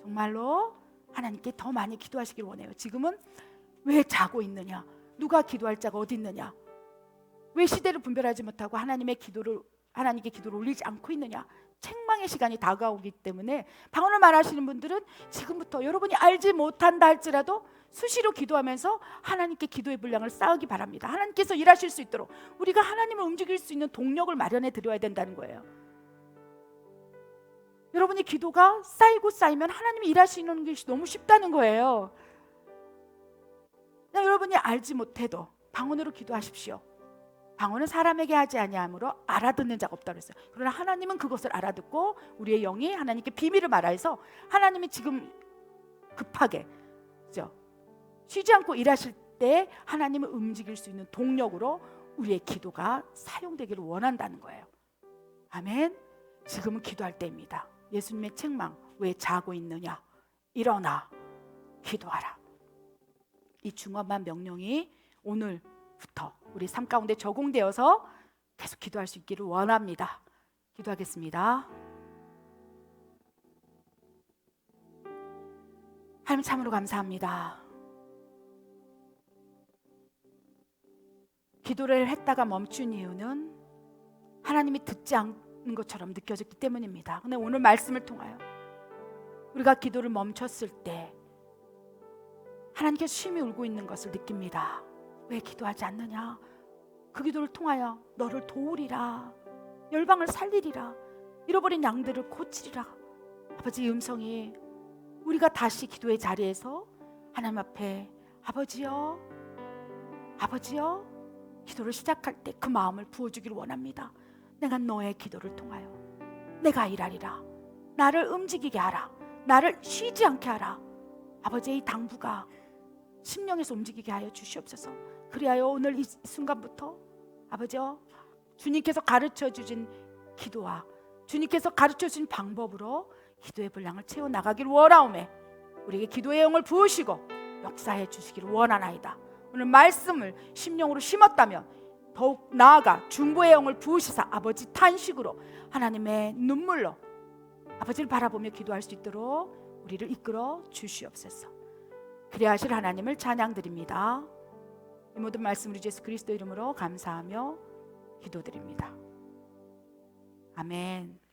정말로 하나님께 더 많이 기도하시길 원해요. 지금은 왜 자고 있느냐? 누가 기도할 자가 어디 있느냐? 왜 시대를 분별하지 못하고 하나님께 기도를 올리지 않고 있느냐? 책망의 시간이 다가오기 때문에 방언을 말하시는 분들은 지금부터 여러분이 알지 못한다 할지라도 수시로 기도하면서 하나님께 기도의 분량을 쌓기 바랍니다. 하나님께서 일하실 수 있도록 우리가 하나님을 움직일 수 있는 동력을 마련해 드려야 된다는 거예요. 여러분이 기도가 쌓이면 하나님이 일하시는 것이 너무 쉽다는 거예요. 그냥 여러분이 알지 못해도 방언으로 기도하십시오. 방언은 사람에게 하지 아니하므로 알아듣는 자가 없다고 했어요. 그러나 하나님은 그것을 알아듣고 우리의 영이 하나님께 비밀을 말하여서 하나님이 지금 급하게, 그죠? 쉬지 않고 일하실 때 하나님을 움직일 수 있는 동력으로 우리의 기도가 사용되기를 원한다는 거예요. 아멘. 지금은 기도할 때입니다. 예수님의 책망, 왜 자고 있느냐? 일어나 기도하라. 이 중엄한 명령이 오늘부터 우리 삶 가운데 적용되어서 계속 기도할 수 있기를 원합니다. 기도하겠습니다. 하나님 참으로 감사합니다. 기도를 했다가 멈춘 이유는 하나님이 듣지 않는 것처럼 느껴졌기 때문입니다. 근데 오늘 말씀을 통하여 우리가 기도를 멈췄을 때 하나님께서 심히 울고 있는 것을 느낍니다. 왜 기도하지 않느냐? 그 기도를 통하여 너를 도우리라, 열방을 살리리라, 잃어버린 양들을 고치리라. 아버지, 이 음성이 우리가 다시 기도의 자리에서 하나님 앞에 아버지여, 아버지여 기도를 시작할 때 그 마음을 부어주기를 원합니다. 내가 너의 기도를 통하여 내가 일하리라. 나를 움직이게 하라. 나를 쉬지 않게 하라. 아버지의 이 당부가 심령에서 움직이게 하여 주시옵소서. 그리하여 오늘 이 순간부터 아버지여, 주님께서 가르쳐 주신 기도와 주님께서 가르쳐 주신 방법으로 기도의 분량을 채워나가기를 원하오매 우리에게 기도의 영을 부으시고 역사해 주시기를 원하나이다. 오늘 말씀을 심령으로 심었다면 더욱 나아가 중보의 영을 부으시사 아버지 탄식으로 하나님의 눈물로 아버지를 바라보며 기도할 수 있도록 우리를 이끌어 주시옵소서. 그리하실 하나님을 찬양드립니다. 이 모든 말씀 우리 예수 그리스도 이름으로 감사하며 기도드립니다. 아멘.